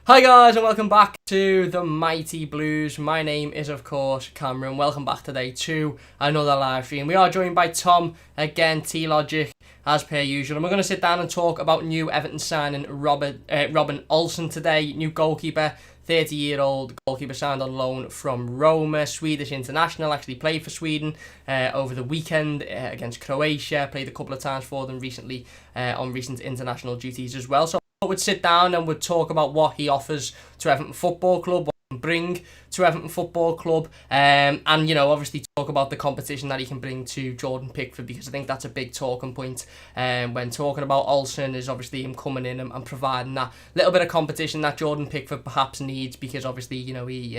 Hi guys and welcome back to the Mighty Blues. My name is of course Cameron. Welcome back today to another live stream. We are joined by Tom again, T-Logic, as per usual. And we're going to sit down and talk about new Everton signing Robin Olsen today, new goalkeeper. 30-year-old goalkeeper signed on loan from Roma, Swedish international, actually played for Sweden over the weekend against Croatia, played a couple of times for them recently on recent international duties as well. So would sit down and would talk about what he offers to Everton Football Club, what he can bring to Everton Football Club, and obviously talk about the competition that he can bring to Jordan Pickford, because I think that's a big talking point when talking about Olsen, is obviously him coming in and providing that little bit of competition that Jordan Pickford perhaps needs, because obviously he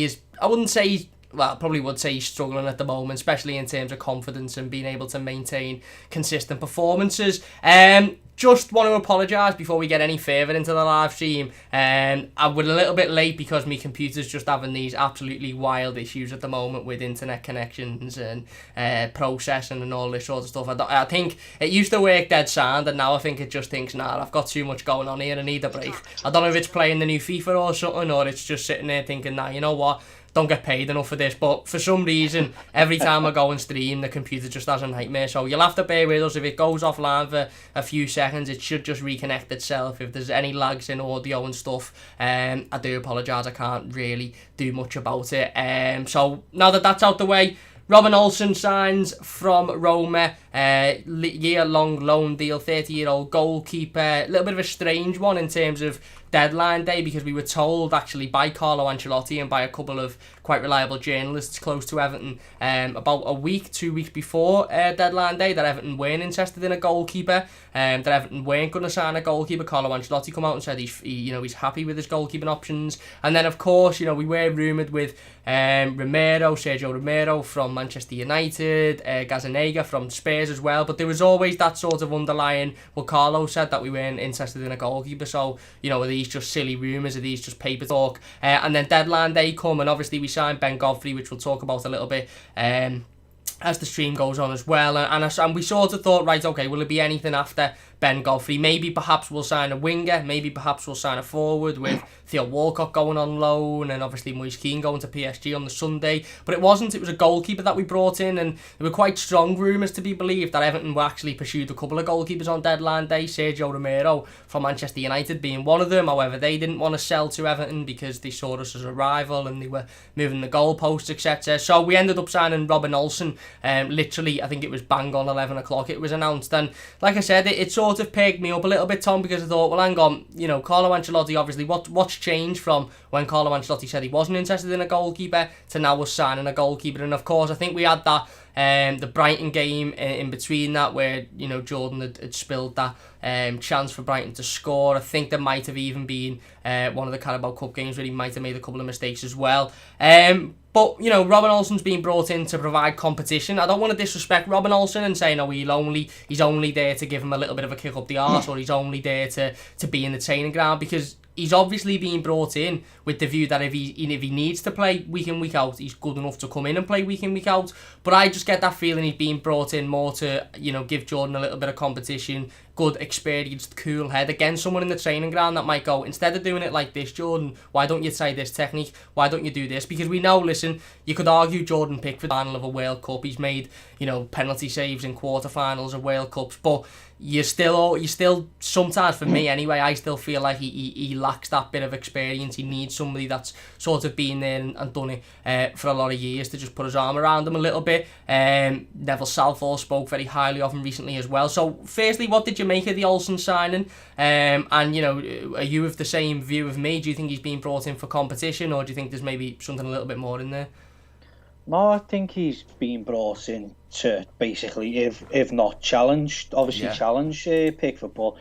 is, I wouldn't say, well, I probably would say he's struggling at the moment, especially in terms of confidence and being able to maintain consistent performances. Just want to apologise before we get any further into the live stream. I was a little bit late because my computer's just having these absolutely wild issues at the moment with internet connections and processing and all this sort of stuff. I think it used to work dead sound, and now I think it just thinks, nah, I've got too much going on here, I need a break. I don't know if it's playing the new FIFA or something, or it's just sitting there thinking, nah, you know what? Don't get paid enough for this, but for some reason every time I go and stream the computer just has a nightmare, so you'll have to bear with us. If it goes offline for a few seconds, it should just reconnect itself. If there's any lags in audio and stuff, I do apologise, I can't really do much about it. So now that that's out the way, Robin Olsen signs from Roma, year-long loan deal, 30-year-old goalkeeper. A little bit of a strange one in terms of deadline day, because we were told actually by Carlo Ancelotti and by a couple of quite reliable journalists close to Everton about a week, 2 weeks before deadline day, that Everton weren't interested in a goalkeeper, that Everton weren't going to sign a goalkeeper. Carlo Ancelotti come out and said he's happy with his goalkeeping options. And then of course, we were rumoured with Sergio Romero from Manchester United, Gazzaniga from Spurs as well, but there was always that sort of underlying, well, Carlo said that we weren't interested in a goalkeeper, so are these just silly rumours, are these just paper talk? And then deadline day come, and obviously we signed Ben Godfrey, which we'll talk about a little bit as the stream goes on as well, and we sort of thought, right, okay, will it be anything after Ben Godfrey? Maybe perhaps we'll sign a winger, maybe perhaps we'll sign a forward, with Theo Walcott going on loan and obviously Moise Kean going to PSG on the Sunday. But it wasn't. It was a goalkeeper that we brought in, and there were quite strong rumours to be believed that Everton were actually pursued a couple of goalkeepers on deadline day, Sergio Romero from Manchester United being one of them. However, they didn't want to sell to Everton because they saw us as a rival and they were moving the goalposts, etc. So we ended up signing Robin Olsen. Literally, I think it was bang on 11 o'clock it was announced, and like I said, it sort of pegged me up a little bit, Tom, because I thought, well, hang on, Carlo Ancelotti, obviously, what's changed from when Carlo Ancelotti said he wasn't interested in a goalkeeper to now we're signing a goalkeeper? And of course, I think we had that the Brighton game in between that, where Jordan had spilled that chance for Brighton to score. I think there might have even been one of the Carabao Cup games where he might have made a couple of mistakes as well. But Robin Olsen's been brought in to provide competition. I don't want to disrespect Robin Olsen and say, no, he's only there to give him a little bit of a kick up the arse, or he's only there to be in the training ground, because he's obviously being brought in with the view that if he needs to play week in, week out, he's good enough to come in and play week in, week out. But I just get that feeling he's being brought in more to, give Jordan a little bit of competition, good, experienced, cool head against someone in the training ground that might go, instead of doing it like this, Jordan, why don't you try this technique? Why don't you do this? Because we know, listen, you could argue Jordan Pickford, final of a World Cup, he's made, penalty saves in quarterfinals of World Cups, but you still sometimes, for me anyway, I still feel like he lacks that bit of experience. He needs somebody that's sort of been there and done it for a lot of years to just put his arm around him a little bit. Neville Southall spoke very highly of him recently as well. So firstly, what did you make of the Olsen signing? And are you of the same view of me? Do you think he's been brought in for competition, or do you think there's maybe something a little bit more in there? No, I think he's been brought in to basically, if not challenged, obviously challenge Pickford, but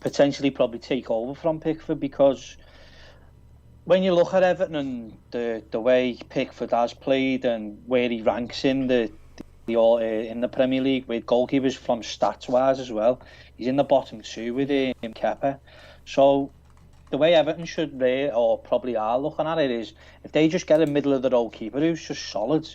potentially probably take over from Pickford, because when you look at Everton and the way Pickford has played and where he ranks in the Premier League with goalkeepers from stats wise as well, he's in the bottom two with Kepa. So the way Everton should or probably are looking at it is, if they just get a middle of the road keeper who's just solid,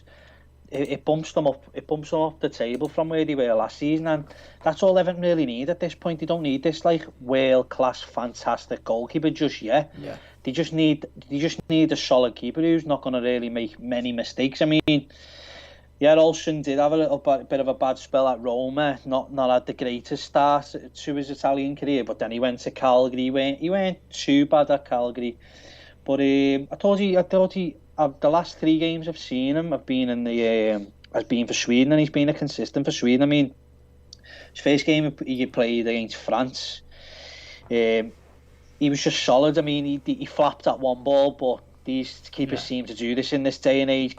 it bumps them up. It bumps them up the table from where they were last season, and that's all Everton really need at this point. They don't need this like world class, fantastic goalkeeper just yet. Yeah. They just need a solid keeper who's not going to really make many mistakes. I mean, yeah, Olsen did have a little bit of a bad spell at Roma. Not had the greatest start to his Italian career, but then he went to Calgary. He weren't too bad at Calgary, but I thought he. The last 3 games I've seen him have been has been for Sweden, and he's been a consistent for Sweden. I mean, his first game he played against France, he was just solid. I mean, he flapped at one ball, but these keepers seem to do this in this day and age.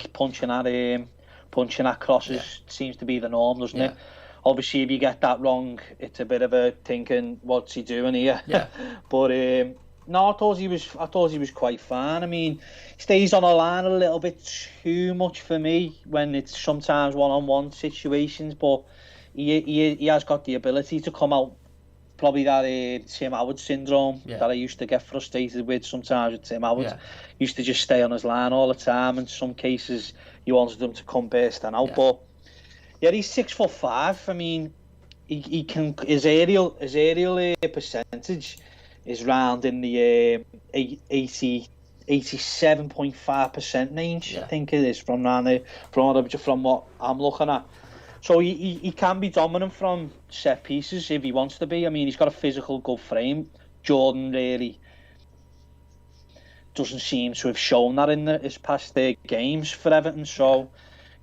Punching at crosses seems to be the norm, doesn't it? Obviously, if you get that wrong, it's a bit of a thinking, what's he doing here? Yeah. But no, I thought he was quite fine. I mean, he stays on the line a little bit too much for me when it's sometimes one-on-one situations, but he has got the ability to come out. Probably that Tim Howard syndrome that I used to get frustrated with sometimes with Tim Howard. He used to just stay on his line all the time. In some cases, you wanted him to come bursting out. But yeah, he's 6'5". I mean, he can his aerial percentage is round in the 87.5% range. I think it is from what I'm looking at. So he can be dominant from set pieces if he wants to be. I mean, he's got a physical good frame. Jordan really doesn't seem to have shown that in his past games for Everton. So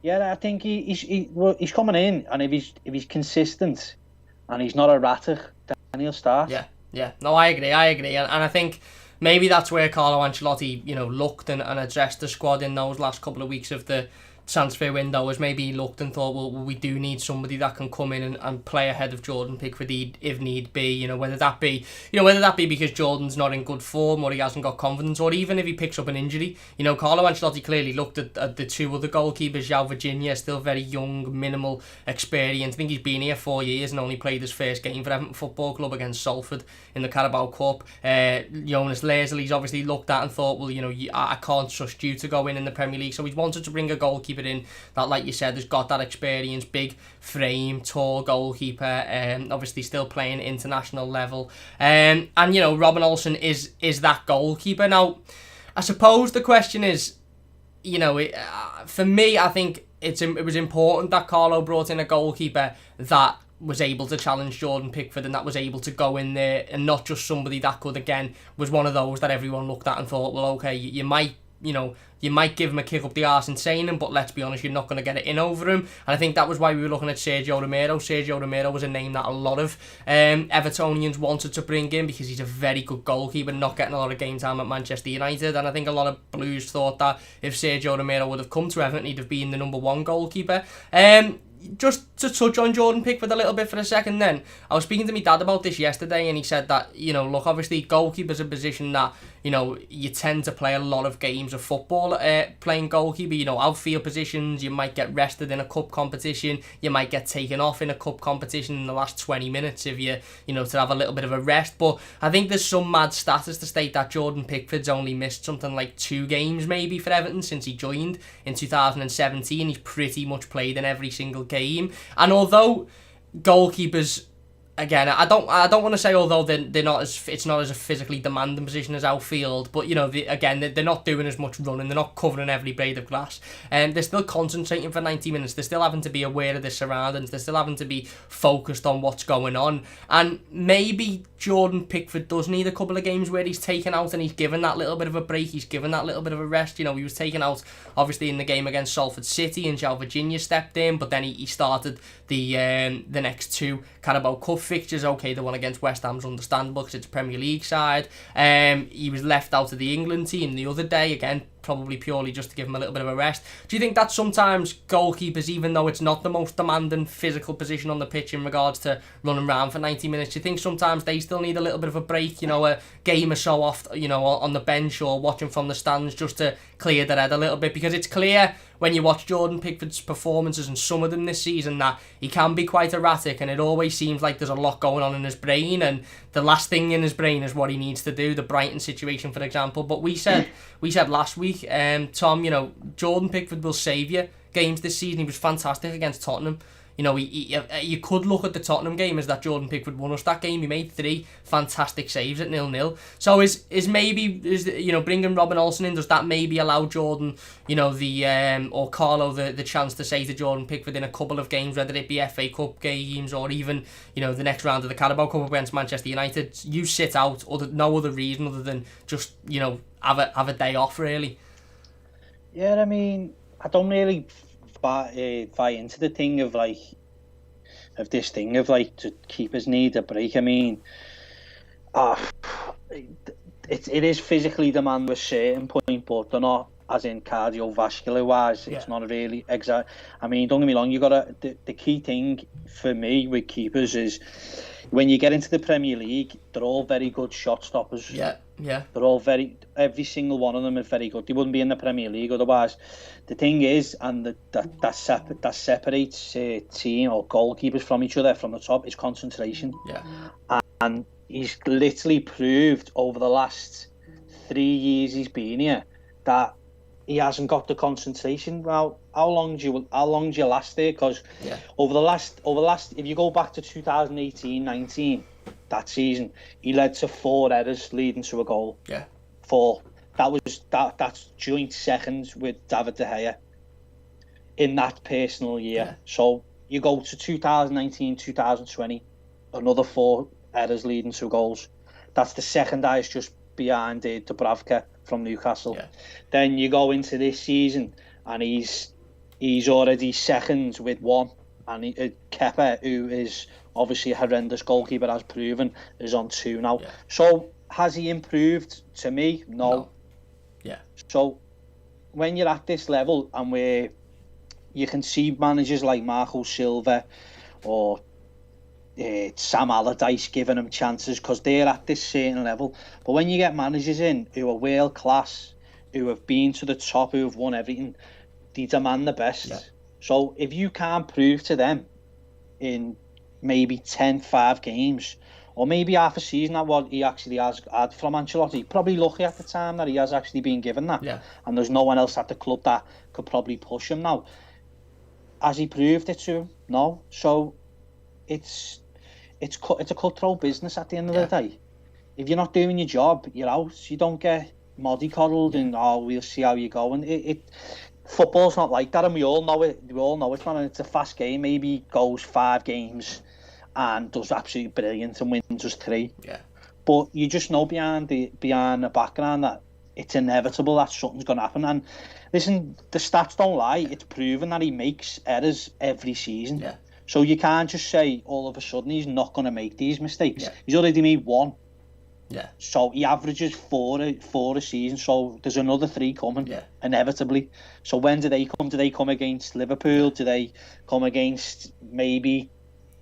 yeah, I think he's coming in, and if he's consistent and he's not erratic, then he'll start. Yeah. No, I agree, and I think maybe that's where Carlo Ancelotti, looked and addressed the squad in those last couple of weeks of the transfer window, as maybe he looked and thought, well, we do need somebody that can come in and play ahead of Jordan Pickford if need be. Whether that be because Jordan's not in good form or he hasn't got confidence, or even if he picks up an injury. Carlo Ancelotti clearly looked at the 2 other goalkeepers. João Virginia, still very young, minimal experience. I think he's been here 4 years and only played his first game for Everton Football Club against Salford in the Carabao Cup. Jonas Leslie's obviously looked at and thought, well, I can't trust you to go in the Premier League. So he's wanted to bring a goalkeeper in that, like you said, has got that experience, big frame, tall goalkeeper, obviously still playing international level, and Robin Olsen is that goalkeeper. Now, I suppose the question is, for me, I think it was important that Carlo brought in a goalkeeper that was able to challenge Jordan Pickford and that was able to go in there, and not just somebody that could, again, was one of those that everyone looked at and thought, well, okay, you might give him a kick up the arse and saying him, but let's be honest, you're not going to get it in over him. And I think that was why we were looking at Sergio Romero. Sergio Romero was a name that a lot of Evertonians wanted to bring in because he's a very good goalkeeper, not getting a lot of game time at Manchester United. And I think a lot of Blues thought that if Sergio Romero would have come to Everton, he'd have been the number 1 goalkeeper. Just to touch on Jordan Pickford a little bit for a second then, I was speaking to my dad about this yesterday, and he said that, look, obviously goalkeeper's a position that, you tend to play a lot of games of football playing goalkeeper. Outfield positions, you might get rested in a cup competition, you might get taken off in a cup competition in the last 20 minutes if you to have a little bit of a rest. But I think there's some mad status to state that Jordan Pickford's only missed something like 2 games maybe for Everton since he joined in 2017. He's pretty much played in every single game. And although goalkeepers, again, I don't want to say although they're not it's not as a physically demanding position as outfield, but they're not doing as much running, they're not covering every blade of grass, and they're still concentrating for 90 minutes. They're still having to be aware of their surroundings. They're still having to be focused on what's going on. And maybe Jordan Pickford does need a couple of games where he's taken out and he's given that little bit of a break. He's given that little bit of a rest. He was taken out obviously in the game against Salford City, and João Virginia stepped in, but then he started the next 2 Carabao Cup fixtures. Okay, the one against West Ham's understandable because it's a Premier League side. He was left out of the England team the other day, again, probably purely just to give him a little bit of a rest. Do you think that sometimes goalkeepers, even though it's not the most demanding physical position on the pitch in regards to running around for 90 minutes, do you think sometimes they still need a little bit of a break, a game or so off, on the bench or watching from the stands just to clear their head a little bit? Because it's clear when you watch Jordan Pickford's performances, and some of them this season, that he can be quite erratic, and it always seems like there's a lot going on in his brain, and the last thing in his brain is what he needs to do, the Brighton situation, for example. But we said last week, Tom, Jordan Pickford will save you games this season. He was fantastic against Tottenham. You know, you could look at the Tottenham game as that Jordan Pickford won us that game. He made 3 fantastic saves at 0-0. So is bringing Robin Olsen in, does that maybe allow Jordan, or Carlo the chance to say to Jordan Pickford in a couple of games, whether it be FA Cup games or even the next round of the Carabao Cup against Manchester United, you sit out, no other reason other than just have a day off really. Yeah, I mean, I don't really buy into the thing of to keepers need a break. I mean, it is physically demanding to a certain point, but they're not, as in cardiovascular wise. It's not really exact. I mean, don't get me wrong. You gotta the key thing for me with keepers is when you get into the Premier League, they're all very good shot stoppers. Yeah. They're all every single one of them is very good. They wouldn't be in the Premier League otherwise. The thing is, and that separates team or goalkeepers from each other from the top is concentration. Yeah. And he's literally proved over the last 3 years he's been here that he hasn't got the concentration. Well, how long do you last there? Because over the last, if you go back to 2018-19, that season, he led to 4 errors leading to a goal. Yeah. 4. That's joint seconds with David De Gea in that personal year. Yeah. So you go to 2019-2020, another 4 errors leading to goals. That's the second highest, just behind Dubravka from Newcastle. Yeah. Then you go into this season and he's already second with 1, and Kepa, who is obviously a horrendous goalkeeper, has proven, is on 2 now. Yeah. So has he improved? To me, no. Yeah. So when you're at this level and where you can see managers like Marco Silva or Sam Allardyce giving them chances because they're at this certain level, but when you get managers in who are world class, who have been to the top, who have won everything, they demand the best. Yeah. So if you can't prove to them in maybe 5 games or maybe half a season at what he actually has had from Ancelotti, probably lucky at the time that he has actually been given that. Yeah. And there's no one else at the club that could probably push him now. Has he proved it to him? No. So it's a cutthroat business at the end of the day. If you're not doing your job, you're out. You don't get mollycoddled and we'll see how you go. And football's not like that, and we all know it. We all know it, man. And it's a fast game. Maybe he goes 5 games and does absolutely brilliant and wins us 3. Yeah. But you just know behind the background that it's inevitable that something's going to happen. And listen, the stats don't lie. It's proven that he makes errors every season. Yeah. So you can't just say all of a sudden he's not going to make these mistakes. Yeah. He's already made 1. Yeah. So he averages 4 a season. So there's another 3 coming, inevitably. So when do they come? Do they come against Liverpool? Do they come against maybe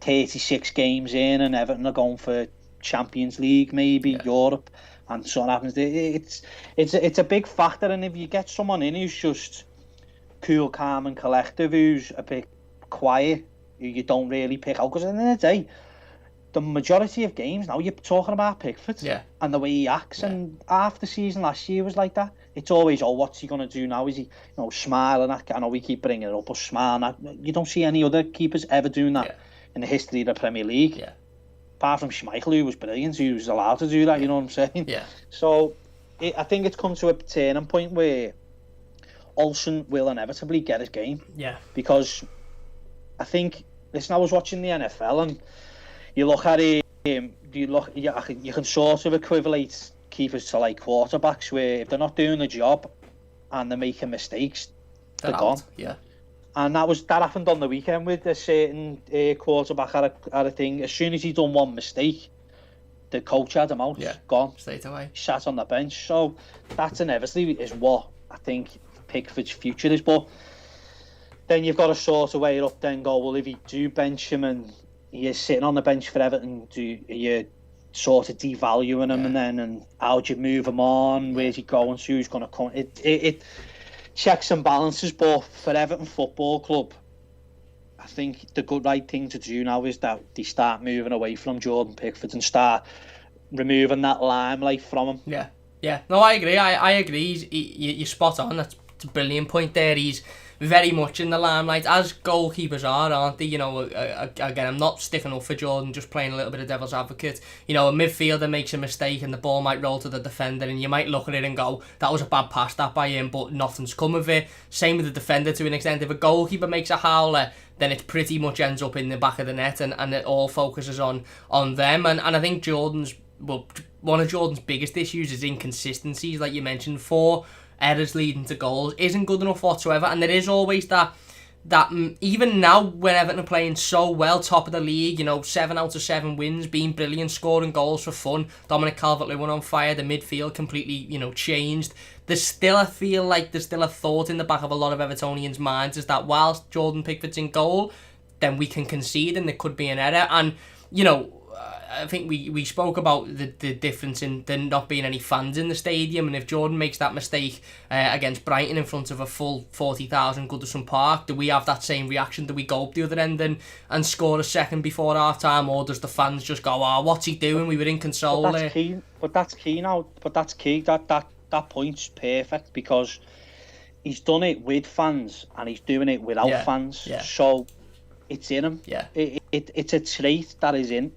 36 games in and Everton are going for Champions League, maybe Europe, and so on happens? It's a big factor. And if you get someone in who's just cool, calm, and collective, who's a bit quiet, who you don't really pick out, because at the end of the day, the majority of games now you're talking about Pickford and the way he acts, and half the season last year was like that. It's always, what's he going to do now? Is he, smiling at? I know we keep bringing it up, but smiling at. You don't see any other keepers ever doing that in the history of the Premier League. Yeah. Apart from Schmeichel, who was brilliant, who was allowed to do that. You know what I'm saying? Yeah. So I think it's come to a turning point where Olsen will inevitably get his game. Yeah. Because I think, listen, I was watching the NFL and you look at it, you can sort of equivalent keepers to like quarterbacks, where if they're not doing the job and they're making mistakes, they're gone. Yeah. And that happened on the weekend with a certain quarterback at a thing. As soon as he done one mistake, the coach had him out, gone. Straight away. He sat on the bench. So that's inevitably is what I think Pickford's future is. But then you've got to sort of weigh it up then go, well, if you do bench him and he is sitting on the bench for Everton, are you sort of devaluing him and how do you move him on? Where's he going to? Who's going to come? It checks and balances, but for Everton Football Club, I think the right thing to do now is that they start moving away from Jordan Pickford and start removing that limelight from him. Yeah. No, I agree. I agree. You're spot on. That's a brilliant point there. He's very much in the limelight, as goalkeepers are, aren't they? You know, again, I'm not sticking up for Jordan, just playing a little bit of devil's advocate. You know, a midfielder makes a mistake and the ball might roll to the defender, and you might look at it and go, that was a bad pass that by him, but nothing's come of it. Same with the defender to an extent. If a goalkeeper makes a howler, then it pretty much ends up in the back of the net, and it all focuses on them. And I think one of Jordan's biggest issues is inconsistencies, like you mentioned. 4 errors leading to goals isn't good enough whatsoever, and there is always that even now when Everton are playing so well, top of the league, you know, 7 out of 7 wins, being brilliant, scoring goals for fun, Dominic Calvert-Lewin on fire, the midfield completely, you know, changed. I feel like there's still a thought in the back of a lot of Evertonians' minds is that whilst Jordan Pickford's in goal, then we can concede and there could be an error. And, you know, I think we spoke about the difference in there not being any fans in the stadium, and if Jordan makes that mistake against Brighton in front of a full 40,000 Goodison Park, do we have that same reaction? Do we go up the other end and score a second before half time, or does the fans just go, oh, what's he doing? We were in control but there. That's key now. But that's key. That point's perfect because he's done it with fans and he's doing it without fans. Yeah. So it's in him. Yeah. It's a trait that is in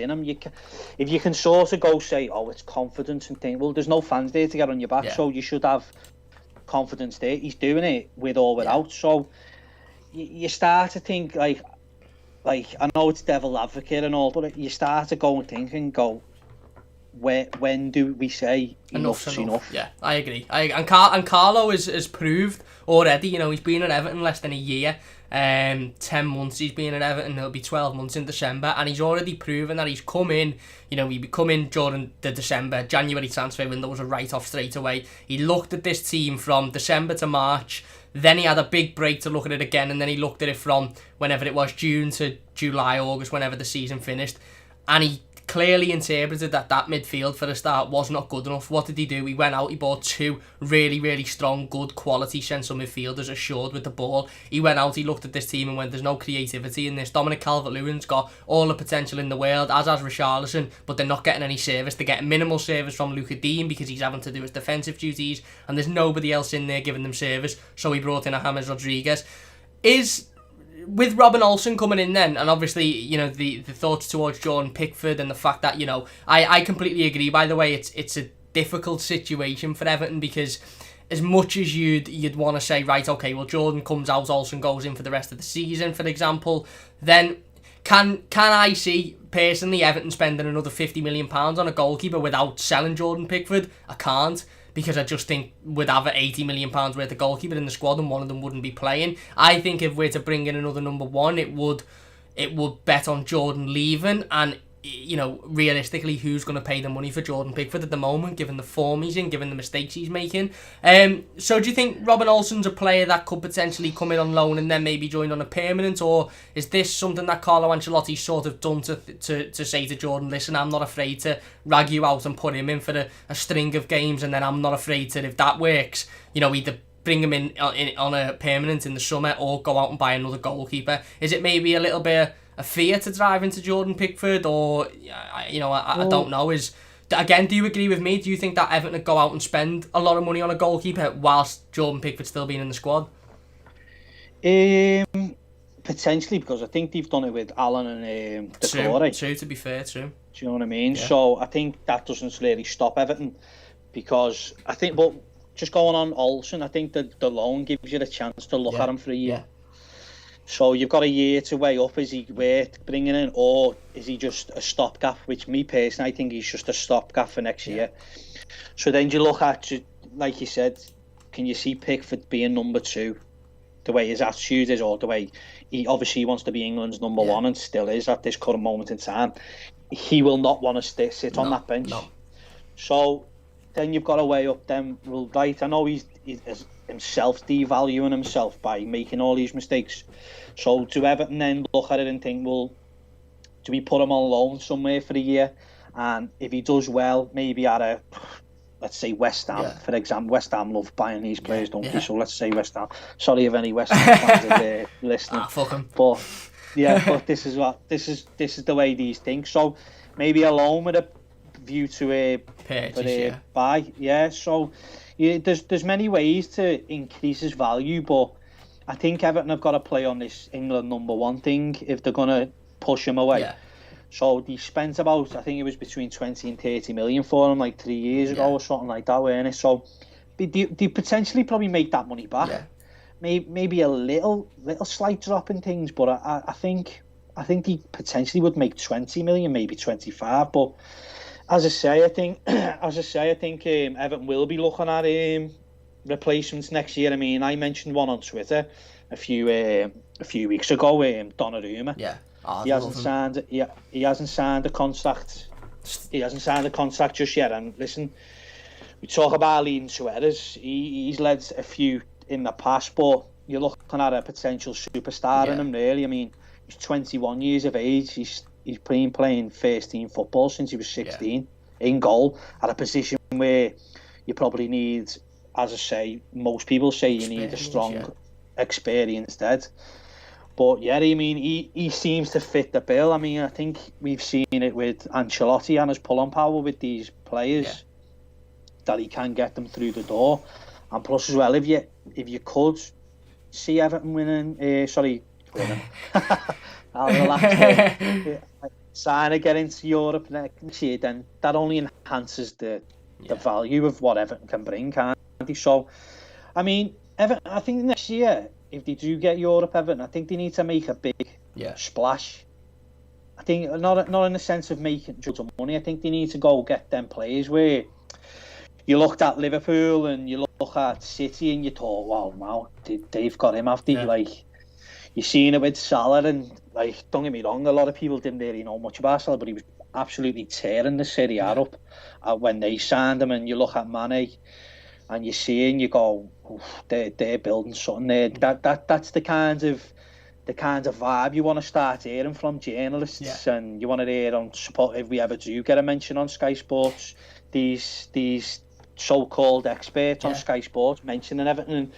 him. If you can sort of go say, oh, it's confidence and thing. Well, there's no fans there to get on your back, so you should have confidence there. He's doing it with or without. So you start to think like I know it's devil advocate and all, but you start to go and think and go, when do we say enough's enough? Yeah, I agree. And Carlo has proved already. You know, he's been at Everton less than a year. 10 months he's been at Everton. It'll be 12 months in December, and he's already proven that he's come in. You know, he come in during the January transfer window was a write-off straight away. He looked at this team from December to March. Then he had a big break to look at it again, and then he looked at it from whenever it was, June to July, August, whenever the season finished, and he clearly interpreted that midfield for a start was not good enough. What did he do? He went out, he bought 2 really, really strong, good quality central midfielders assured with the ball. He went out, he looked at this team and went, there's no creativity in this. Dominic Calvert-Lewin's got all the potential in the world, as has Richarlison, but they're not getting any service. They're getting minimal service from Luca Dean because he's having to do his defensive duties, and there's nobody else in there giving them service, so he brought in a James Rodriguez. With Robin Olsen coming in then, and obviously, you know, the thoughts towards Jordan Pickford and the fact that, you know, I completely agree, by the way, it's a difficult situation for Everton because as much as you'd want to say, right, okay, well, Jordan comes out, Olsen goes in for the rest of the season, for example, then can I see, personally, Everton spending another £50 million on a goalkeeper without selling Jordan Pickford? I can't. Because I just think we'd have an £80 million worth of goalkeeper in the squad and one of them wouldn't be playing. I think if we're to bring in another number 1, it would bet on Jordan leaving, and, you know, realistically, who's going to pay the money for Jordan Pickford at the moment, given the form he's in, given the mistakes he's making? So do you think Robin Olsen's a player that could potentially come in on loan and then maybe join on a permanent, or is this something that Carlo Ancelotti's sort of done to say to Jordan, listen, I'm not afraid to rag you out and put him in for a string of games, and then I'm not afraid to, if that works, you know, either bring him in on a permanent in the summer or go out and buy another goalkeeper? Is it maybe a little bit a fear to drive into Jordan Pickford, or, you know, I don't know. Again, do you agree with me? Do you think that Everton would go out and spend a lot of money on a goalkeeper whilst Jordan Pickford still being in the squad? Potentially, because I think they've done it with Allen and Decore. True, to be fair, true. Do you know what I mean? Yeah. So I think that doesn't really stop Everton, because I think, but just going on Olsen, I think that the loan gives you the chance to look at him for a year. Yeah. So you've got a year to weigh up, is he worth bringing in, or is he just a stopgap, which me personally, I think he's just a stopgap for next year. So then you look at, like you said, can you see Pickford being number 2, the way his attitude is, or the way he obviously wants to be England's number 1 and still is at this current moment in time. He will not want to sit on that bench. No. So then you've got to weigh up them. Well, right, I know he's himself devaluing himself by making all these mistakes. So do Everton then look at it and think, well, do we put him on loan somewhere for a year? And if he does well, maybe at let's say West Ham, for example. West Ham love buying these players, don't they? So let's say West Ham. Sorry if any West Ham fans are there listening. Fuck them. But but this is the way these think. So maybe a loan with a view to purchase, buy. Yeah. So there's many ways to increase his value, but I think Everton have got to play on this England #1 thing if they're going to push him away. Yeah. So they spent about, I think it was between 20 and 30 million for him like 3 years ago or something like that, weren't it? So they potentially probably make that money back. Yeah. Maybe a little slight drop in things, but I think they potentially would make 20 million, maybe 25. But as I say, I think Everton will be looking at replacements next year. I mean, I mentioned one on Twitter a few weeks ago, Donnarumma. Yeah. He hasn't signed a contract. He hasn't signed a contract just yet. And listen, we talk about leading to errors. He's led a few in the past, but you're looking at a potential superstar in him. Really, I mean, he's 21 years of age. He's been playing first team football since he was 16 in goal at a position where you probably need, as I say, most people say you need a strong, experienced head. But yeah, I mean, he seems to fit the bill. I mean, I think we've seen it with Ancelotti and his pulling power with these players, that he can get them through the door. And plus as well, if you could see Everton winning, I'll relax. Sign to get into Europe next year, then that only enhances the value of what Everton can bring, can't it? So, I mean, Everton, I think next year, if they do get Europe, Everton, I think they need to make a big splash. I think not in the sense of making tons of money. I think they need to go get them players where you looked at Liverpool and you look at City and you thought, wow, they've got him, have they? Like, you've seen it with Salah, and like, don't get me wrong, a lot of people didn't really know much about Salah, but he was absolutely tearing the Serie A up when they signed him. And you look at Mane and you see and you go, they're building something there. That's the kind of vibe you want to start hearing from journalists, and you want to hear on support if we ever do get a mention on Sky Sports. These so-called experts on Sky Sports mentioning Everton, and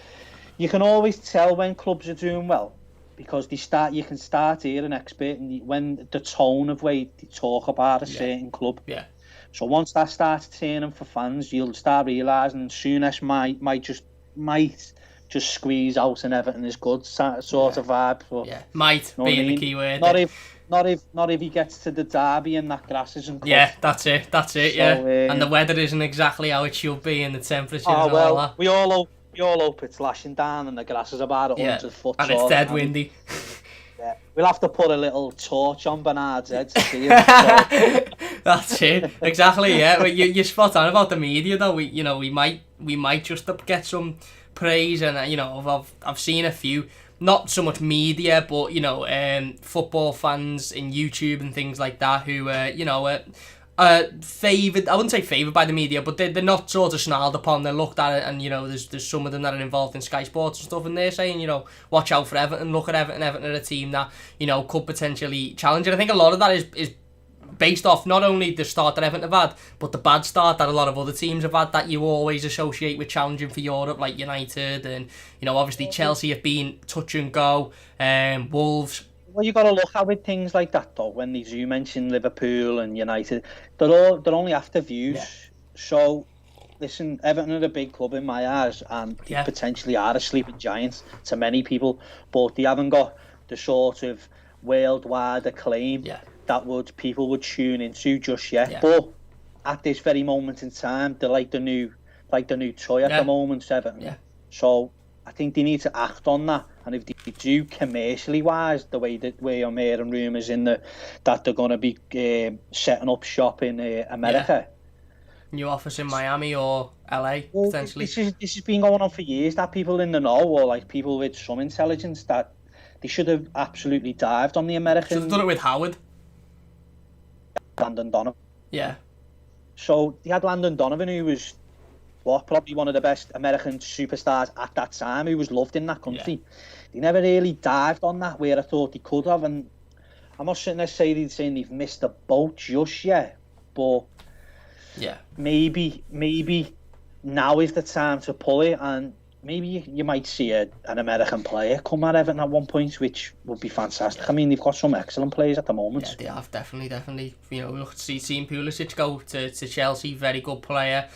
you can always tell when clubs are doing well, because you can start hearing expert and when the tone of way they talk about a certain club. Yeah. So once that starts turning for fans, you'll start realising Souness might just squeeze out and Everton is good sort of vibe. But, might being the key word. Not if he gets to the derby and that grass isn't cut. Yeah, that's it. So, and the weather isn't exactly how it should be, and the temperatures and all that. We all hope it's lashing down and the grass is about 100 foot and it's dead windy. Yeah, we'll have to put a little torch on Bernard's head to see him. That's it, exactly. Yeah, but you're spot on about the media, though. We might just get some praise, and I've seen a few, not so much media, but football fans in YouTube and things like that who favoured. I wouldn't say favoured by the media, but they're not sort of snarled upon. They're looked at it, and there's some of them that are involved in Sky Sports and stuff, and they're saying watch out for Everton. Look at Everton. Everton are a team that could potentially challenge. And I think a lot of that is based off not only the start that Everton have had, but the bad start that a lot of other teams have had that you always associate with challenging for Europe, like United and obviously Chelsea have been touch and go. Wolves. Well, you got to look at with things like that though. When they do mention Liverpool and United, they're only after views. Yeah. So, listen, Everton are a big club in my eyes, and they potentially are a sleeping giant to many people, but they haven't got the sort of worldwide acclaim that people would tune into just yet. Yeah. But at this very moment in time, they're like the new toy at the moment, Everton. Yeah. So I think they need to act on that. And if they do commercially wise, the way I'm hearing rumours that they're going to be setting up shop in America. New office in Miami or LA, potentially. This has been going on for years, that people in the know, or like people with some intelligence, that they should have absolutely dived on the American. Should have done it with Howard. Landon Donovan. Yeah. So they had Landon Donovan, who was probably one of the best American superstars at that time, who was loved in that country. Yeah. They never really dived on that where I thought they could have, and I'm not sitting there saying they've missed the boat just yet, but maybe now is the time to pull it, and maybe you might see an American player come at Everton at one point, which would be fantastic. Yeah. I mean, they've got some excellent players at the moment. Yeah, they have, definitely. Look, seeing Pulisic go to Chelsea, very good player.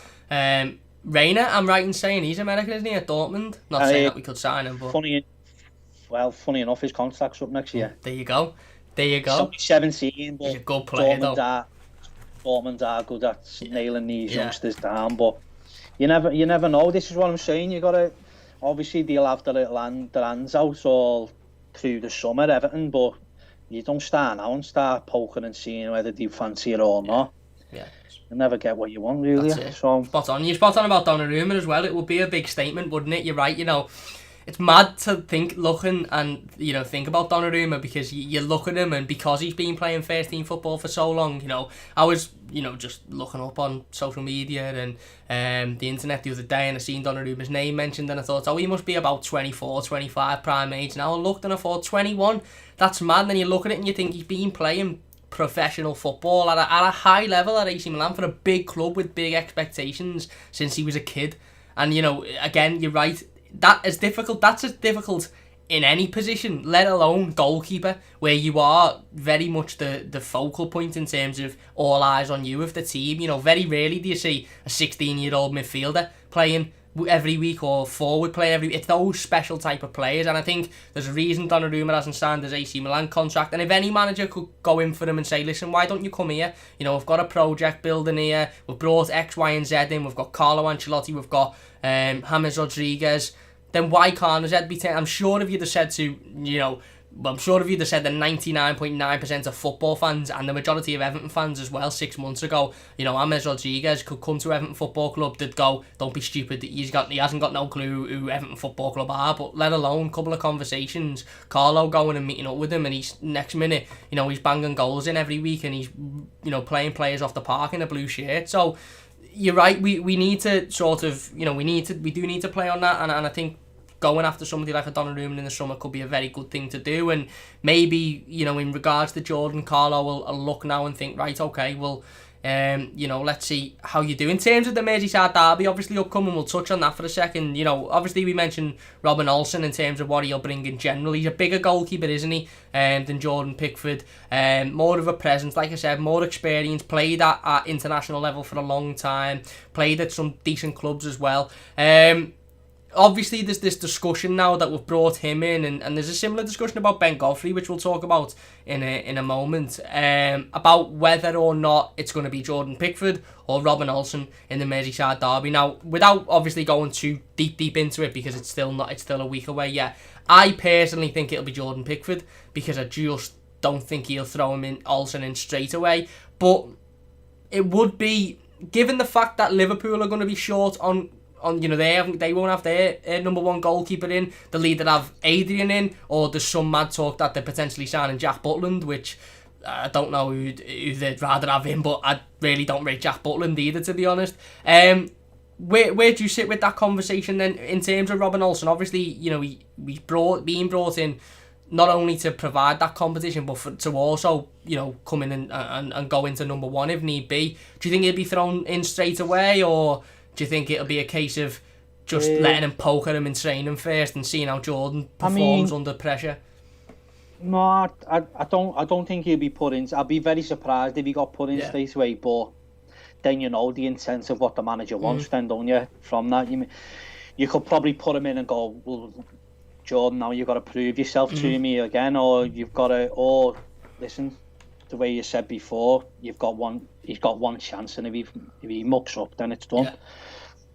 Reina, I'm right in saying he's American, isn't he, at Dortmund? Not saying that we could sign him, but... well, funny enough, his contract's up next year. There you go. He's only 17, He's but a good player, Dortmund are good at nailing these youngsters down. But you never know. This is what I'm saying. You gotta obviously they'll have their hands out all through the summer, Everton, but you don't start now and start poking and seeing whether they fancy it or not. Yeah. You never get what you want, really. So spot on. You're spot on about Donnarumma as well. It would be a big statement, wouldn't it? You're right. It's mad to think looking and think about Donnarumma because you look at him and because he's been playing first team football for so long. I was just looking up on social media and the internet the other day and I seen Donnarumma's name mentioned and I thought, he must be about 24, 25 prime age now. I looked and I thought 21. That's mad. And then you look at it and you think he's been playing professional football at a high level at AC Milan for a big club with big expectations since he was a kid. And again, you're right. That's as difficult in any position, let alone goalkeeper, where you are very much the focal point in terms of all eyes on you of the team. Very rarely do you see a 16-year-old midfielder playing every week or forward playing every week. It's those special type of players, and I think there's a reason Donnarumma hasn't signed his AC Milan contract. And if any manager could go in for him and say, listen, why don't you come here? We've got a project building here, we've brought X, Y and Z in, we've got Carlo Ancelotti, we've got James Rodriguez, then why can't his head be taken? I'm sure if you'd have said to, I'm sure if you'd have said the 99.9% of football fans and the majority of Everton fans as well 6 months ago, James Rodriguez could come to Everton Football Club, they'd go, don't be stupid, he hasn't got no clue who Everton Football Club are. But let alone a couple of conversations, Carlo going and meeting up with him, and he's next minute, he's banging goals in every week and he's, playing players off the park in a blue shirt. So you're right, we need to sort of, we do need to play on that, and I think going after somebody like a Donnarumma in the summer could be a very good thing to do. And maybe, in regards to Jordan, Carlo will look now and think, right, okay, well, let's see how you do. In terms of the Merseyside derby, obviously upcoming, we'll touch on that for a second. Obviously we mentioned Robin Olsen in terms of what he'll bring in general. He's a bigger goalkeeper, isn't he, than Jordan Pickford. More of a presence, like I said, more experience, played at international level for a long time, played at some decent clubs as well. Obviously, there's this discussion now that we've brought him in, and there's a similar discussion about Ben Godfrey, which we'll talk about in a moment, about whether or not it's going to be Jordan Pickford or Robin Olsen in the Merseyside derby. Now, without obviously going too deep into it, because it's still a week away yet, I personally think it'll be Jordan Pickford, because I just don't think he'll throw him in Olsen in straight away. But it would be, given the fact that Liverpool are going to be short on they won't have their number one goalkeeper in, they'll either have Adrian in, or there's some mad talk that they're potentially signing Jack Butland, which I don't know who they'd rather have in, but I really don't rate Jack Butland either, to be honest. Where do you sit with that conversation then in terms of Robin Olsen? Obviously, he's being brought in not only to provide that competition, but to also, come in and go into number one if need be. Do you think he'll be thrown in straight away, or do you think it'll be a case of just letting him poke at him in training first and seeing how Jordan performs under pressure? No, I don't think he'll be put in. I'd be very surprised if he got put in straight away. But then the intent of what the manager wants. Then don't you? From that, you could probably put him in and go, well, Jordan, now you've got to prove yourself to me again, or you've got to, or listen, the way you said before, he's got one chance, and if he mucks up, then it's done. Yeah.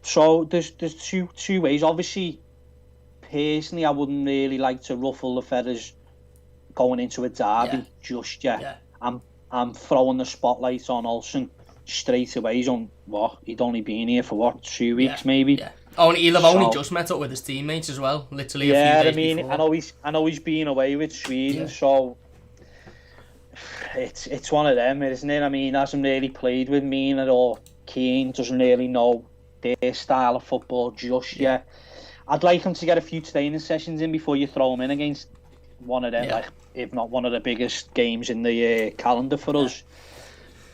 So there's two ways. Obviously, personally, I wouldn't really like to ruffle the feathers going into a derby just yet. Yeah. I'm throwing the spotlight on Olsen straight away. He'd only been here for 2 weeks maybe. Yeah. He'll have only just met up with his teammates as well, literally a few days before. I know he's been away with Sweden, so it's one of them, isn't it? I mean, hasn't really played with me at all. Keane doesn't really know their style of football just yet. I'd like him to get a few training sessions in before you throw him in against one of them, like if not one of the biggest games in the calendar for us.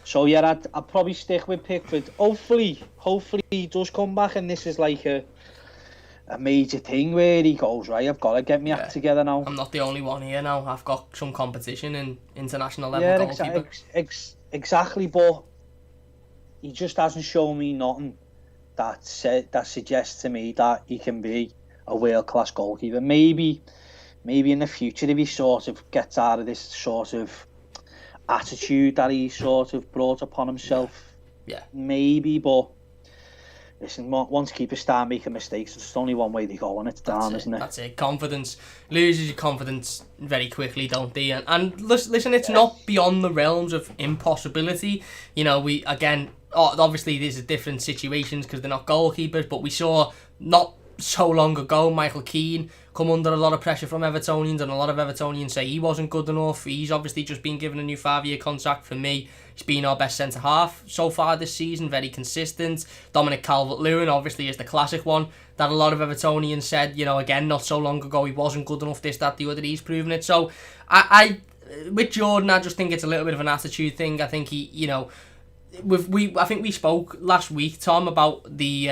So I'd probably stick with Pickford. Hopefully he does come back, and this is like a major thing where he goes, right, I've got to get my act together now. I'm not the only one here now. I've got some competition in international level goalkeeper. Exactly, but he just hasn't shown me nothing that suggests to me that he can be a world-class goalkeeper. Maybe maybe in the future, if he sort of gets out of this sort of attitude that he sort of brought upon himself, maybe, but listen, once keepers start making mistakes, there's only one way they go, and it's down, isn't it? That's it. Confidence. Loses your confidence very quickly, don't they? And listen, it's not beyond the realms of impossibility. You know, obviously these are different situations because they're not goalkeepers, but we saw not so long ago Michael Keane come under a lot of pressure from Evertonians, and a lot of Evertonians say he wasn't good enough. He's obviously just been given a new 5-year contract. For me, he's been our best centre-half so far this season, very consistent. Dominic Calvert-Lewin obviously is the classic one that a lot of Evertonians said, you know, again, not so long ago he wasn't good enough, this, that, the other. He's proven it. So I with Jordan, I just think it's a little bit of an attitude thing. I think he, you know, I think we spoke last week, Tom, about the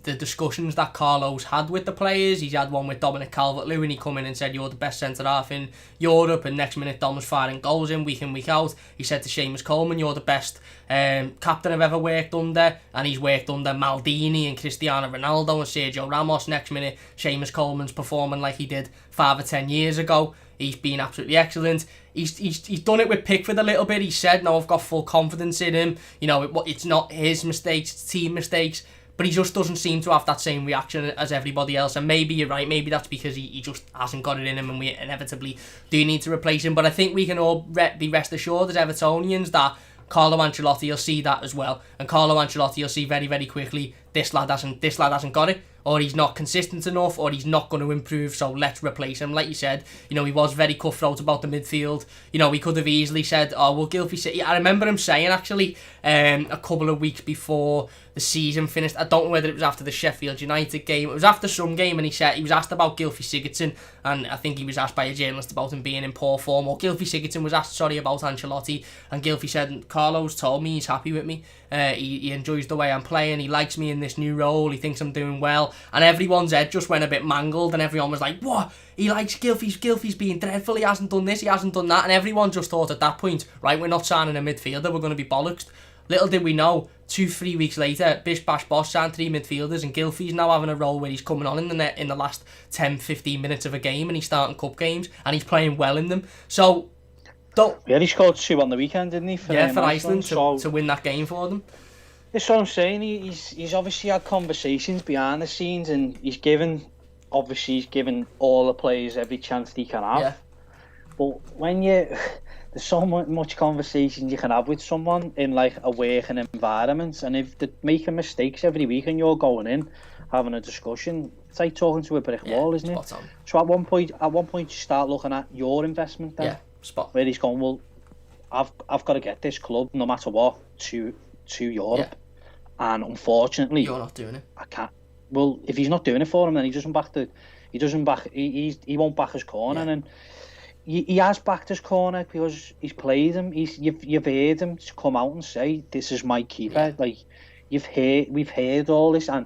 discussions that Carlo's had with the players. He's had one with Dominic Calvert-Lewin. He come in and said, you're the best centre-half in Europe, and next minute Dom was firing goals in week out. He said to Seamus Coleman, you're the best captain I've ever worked under, and he's worked under Maldini and Cristiano Ronaldo and Sergio Ramos. Next minute, Seamus Coleman's performing like he did 5 or 10 years ago. He's been absolutely excellent. He's done it with Pickford a little bit. He said, no, I've got full confidence in him. You know, it's not his mistakes, it's team mistakes. But he just doesn't seem to have that same reaction as everybody else. And maybe you're right. Maybe that's because he just hasn't got it in him, and we inevitably do need to replace him. But I think we can all be rest assured as Evertonians that Carlo Ancelotti will see that as well. And Carlo Ancelotti will see very, very quickly, this lad hasn't got it, or he's not consistent enough, or he's not going to improve, so let's replace him. Like you said, you know, he was very cutthroat about the midfield. You know, he could have easily said, oh, well, Gylfi City. I remember him saying, actually, a couple of weeks before the season finished, I don't know whether it was after the Sheffield United game, it was after some game, and he said he was asked about Gylfi Sigurdsson, and I think he was asked by a journalist about him being in poor form, or Gylfi Sigurdsson was asked, about Ancelotti, and Gylfi said, Carlo's told me he's happy with me, he enjoys the way I'm playing, he likes me in this new role, he thinks I'm doing well, and everyone's head just went a bit mangled, and everyone was like, what? He likes Gylfi's being dreadful, he hasn't done this, he hasn't done that, and everyone just thought at that point, right, we're not signing a midfielder, we're going to be bollocksed. Little did we know, 2-3 weeks later, bish bash bosh, signed 3 midfielders, and Gylfi's now having a role where he's coming on in the net in the last 10-15 minutes of a game, and he's starting cup games, and he's playing well in them. So, he scored 2 on the weekend, didn't he? For Iceland to win that game for them. That's what I'm saying. He's obviously had conversations behind the scenes, and he's given all the players every chance they can have. Yeah. But when there's so much conversation you can have with someone in like a working environment, and if they're making mistakes every week and you're going in having a discussion, it's like talking to a brick wall, isn't it? On. So at one point you start looking at your investment then, where he's going, well, I've got to get this club no matter what to Europe, and unfortunately you're not doing it. I can't. Well, if he's not doing it for him, then he won't back his corner, and he has backed his corner because he's played him. You've heard him come out and say, "This is my keeper." Like we've heard all this, and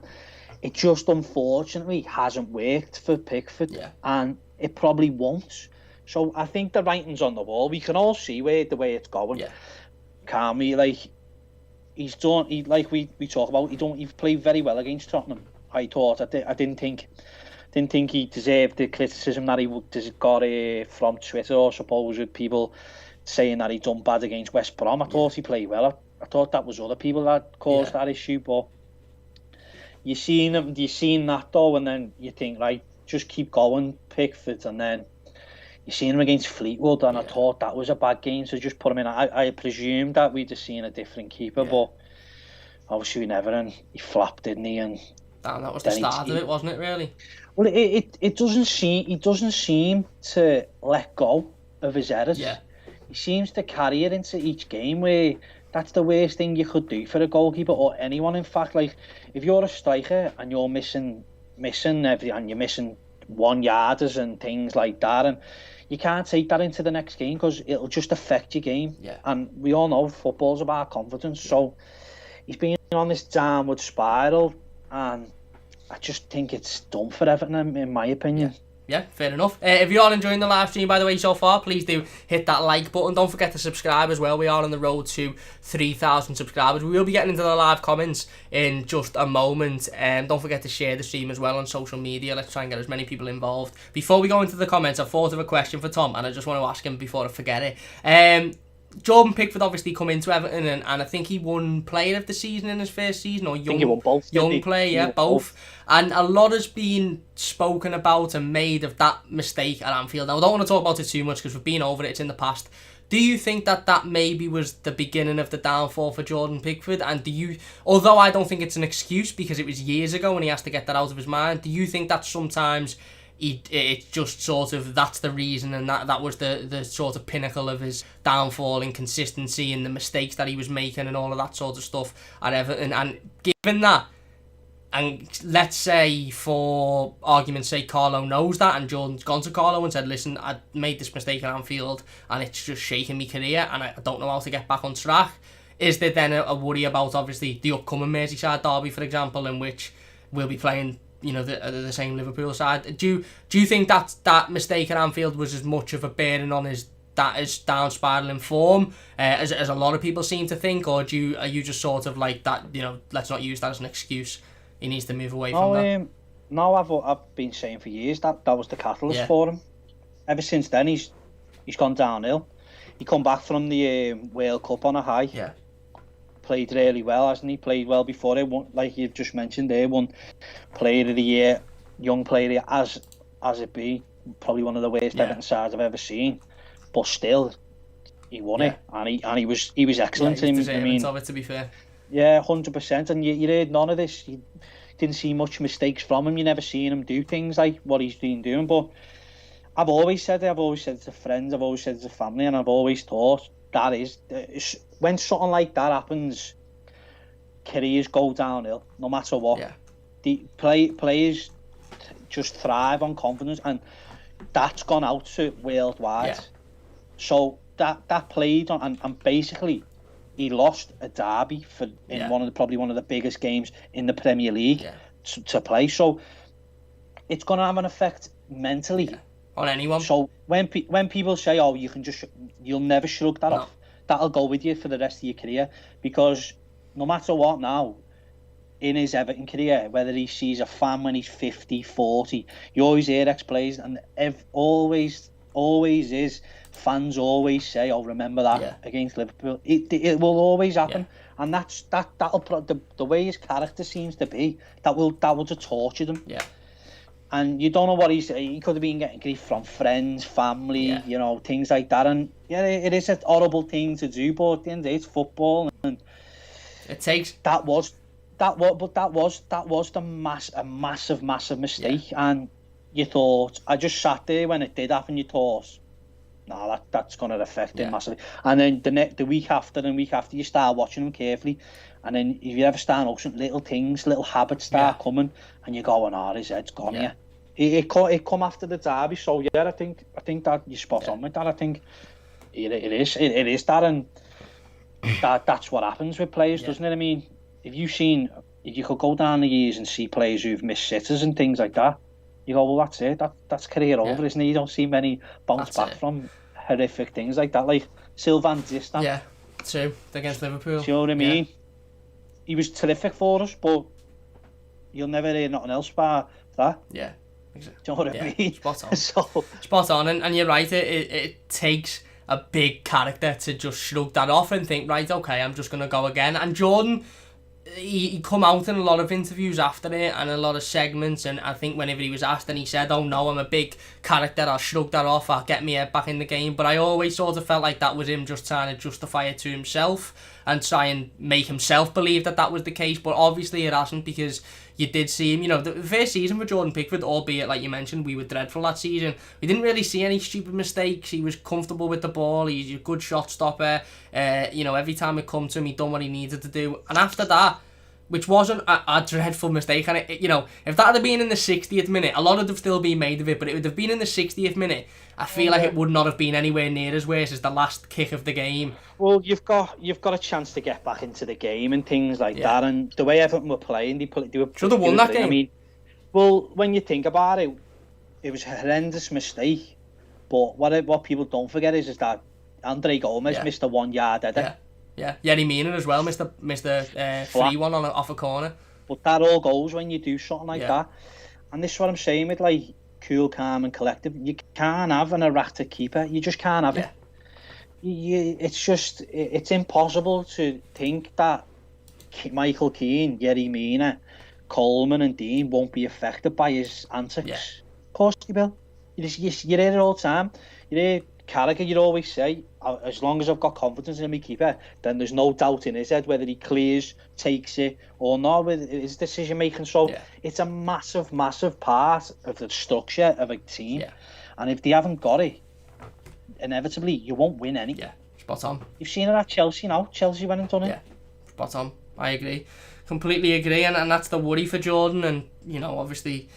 it just unfortunately hasn't worked for Pickford, and it probably won't. So I think the writing's on the wall. We can all see the way it's going. Can't we? Like he's done. Like we talk about. He's played very well against Tottenham. I thought. I didn't think he deserved the criticism that he got from Twitter, or supposed people saying that he done bad against West Brom. I thought he played well. I thought that was other people that caused that issue. But you seen that though, and then you think, right, just keep going, Pickford, and then you seen him against Fleetwood, and I thought that was a bad game, so just put him in. I presumed that we'd have seen a different keeper, but obviously we never, and he flapped, didn't he? And that was the start of it, wasn't it? Really. Well, it doesn't seem he doesn't seem to let go of his errors. Yeah. He seems to carry it into each game, where that's the worst thing you could do for a goalkeeper, or anyone. In fact, like if you're a striker and you're missing and you're missing 1-yarders and things like that, and you can't take that into the next game because it'll just affect your game. Yeah. And we all know football's about confidence. So he's been on this downward spiral, and I just think it's done for Everton, in my opinion. Yeah, fair enough. If you are enjoying the live stream, by the way, so far, please do hit that like button. Don't forget to subscribe as well. We are on the road to 3,000 subscribers. We will be getting into the live comments in just a moment. Don't forget to share the stream as well on social media. Let's try and get as many people involved. Before we go into the comments, I've thought of a question for Tom, and I just want to ask him before I forget it. Jordan Pickford obviously come into Everton, and I think he won Player of the Season in his first season, or I think he won both. Young player, yeah, both. And a lot has been spoken about and made of that mistake at Anfield. Now, I don't want to talk about it too much because we've been over it, it's in the past. Do you think that maybe was the beginning of the downfall for Jordan Pickford? And although I don't think it's an excuse because it was years ago and he has to get that out of his mind, do you think that sometimes it's just sort of that's the reason, and that was the sort of pinnacle of his downfall, inconsistency and the mistakes that he was making and all of that sort of stuff at Everton? And given that, and let's say for argument's sake Carlo knows that and Jordan's gone to Carlo and said, listen, I made this mistake at Anfield and it's just shaking my career and I don't know how to get back on track, is there then a worry about obviously the upcoming Merseyside derby, for example, in which we'll be playing the same Liverpool side? Do you think that mistake at Anfield was as much of a bearing on his down spiralling form as a lot of people seem to think, or are you just sort of like that, let's not use that as an excuse, he needs to move away from that? No, I've been saying for years that was the catalyst for him. Ever since then he's gone downhill. He come back from the World Cup on a high. Yeah. Played really well, hasn't he? Played well before it. Won, like you've just mentioned there, won Player of the Year, Young Player of the Year, as it be. Probably one of the worst Everton sides I've ever seen. But still, he won it, and he was excellent. Yeah, he's deserving of it, to be fair. Yeah, 100%. And you heard none of this. You didn't see much mistakes from him. You never seen him do things like what he's been doing. But I've always said it to friends, I've always said it to family, and I've always thought that is when something like that happens, careers go downhill no matter what. Yeah. The players just thrive on confidence, and that's gone out to worldwide. Yeah. So that played on, and basically he lost a derby in probably one of the biggest games in the Premier League to play. So it's going to have an effect mentally on anyone. So when people say, "Oh, you'll never shrug that off," that'll go with you for the rest of your career, because no matter what now, in his Everton career, whether he sees a fan when he's 50, 40, you always hear ex-players, and always is, fans always say, "Oh, remember that against Liverpool." It will always happen, and that'll the way his character seems to be, that will just torture them. Yeah. And you don't know what he could have been getting grief from friends, family, things like that. And it is a horrible thing to do, but at the end of the day, it's football, and it takes that was a massive mistake. Yeah. And you thought, I just sat there when it did happen. You thought, no, that's going to affect him massively. And then the week after, you start watching him carefully, and then if you ever start noticing little habits start coming, and you're going, "Oh, his head's gone here." It come after the derby, so I think that you're spot on with that. I think it is that, and that's what happens with players, doesn't it? I mean, if you could go down the years and see players who've missed sitters and things like that, you go, well, that's it. That's career over, isn't it? You don't see many bounce back from horrific things like that, like Sylvain Distin. Yeah, true. Against Liverpool. Do you know what I mean? Yeah. He was terrific for us, but you'll never hear nothing else about that. Yeah. Exactly. Do you know what I mean? Spot on. Spot on, and you're right. It takes a big character to just shrug that off and think, right, okay, I'm just gonna go again. And Jordan, he come out in a lot of interviews after it and a lot of segments, and I think whenever he was asked, and he said, "Oh no, I'm a big character, I'll shrug that off, I'll get me head back in the game." But I always sort of felt like that was him just trying to justify it to himself and try and make himself believe that was the case. But obviously it hasn't, because you did see him, the first season for Jordan Pickford, albeit like you mentioned, we were dreadful that season. We didn't really see any stupid mistakes. He was comfortable with the ball. He's a good shot stopper. Every time it come to him, he done what he needed to do. And after that, which wasn't a dreadful mistake, and if that had been in the 60th minute, a lot would have still been made of it, but it would have been in the 60th minute, I feel like it would not have been anywhere near as worse as the last kick of the game. Well, you've got a chance to get back into the game and things like that, and the way Everton were playing, they were should have won that game. I mean, well, when you think about it, it was a horrendous mistake. But what people don't forget is that Andre Gomez missed a 1 yard header. Yeah. Yerry Mina as well missed a free one off a corner. But that all goes when you do something like that. And this is what I'm saying with like cool, calm, and collective. You can't have an erratic keeper. You just can't have it. It's impossible to think that Michael Keane, Yerry Mina, Coleman, and Dean won't be affected by his antics. Yeah. Of course he will. You hear it all the time. You hear Carragher, you'd always say, as long as I've got confidence in my keeper, then there's no doubt in his head whether he clears, takes it, or not with his decision making. So it's a massive, massive part of the structure of a team. Yeah. And if they haven't got it, inevitably you won't win any. Yeah, spot on. You've seen it at Chelsea now. Chelsea went and done it. Yeah, spot on. I agree. Completely agree. And that's the worry for Jordan. And, you know, obviously,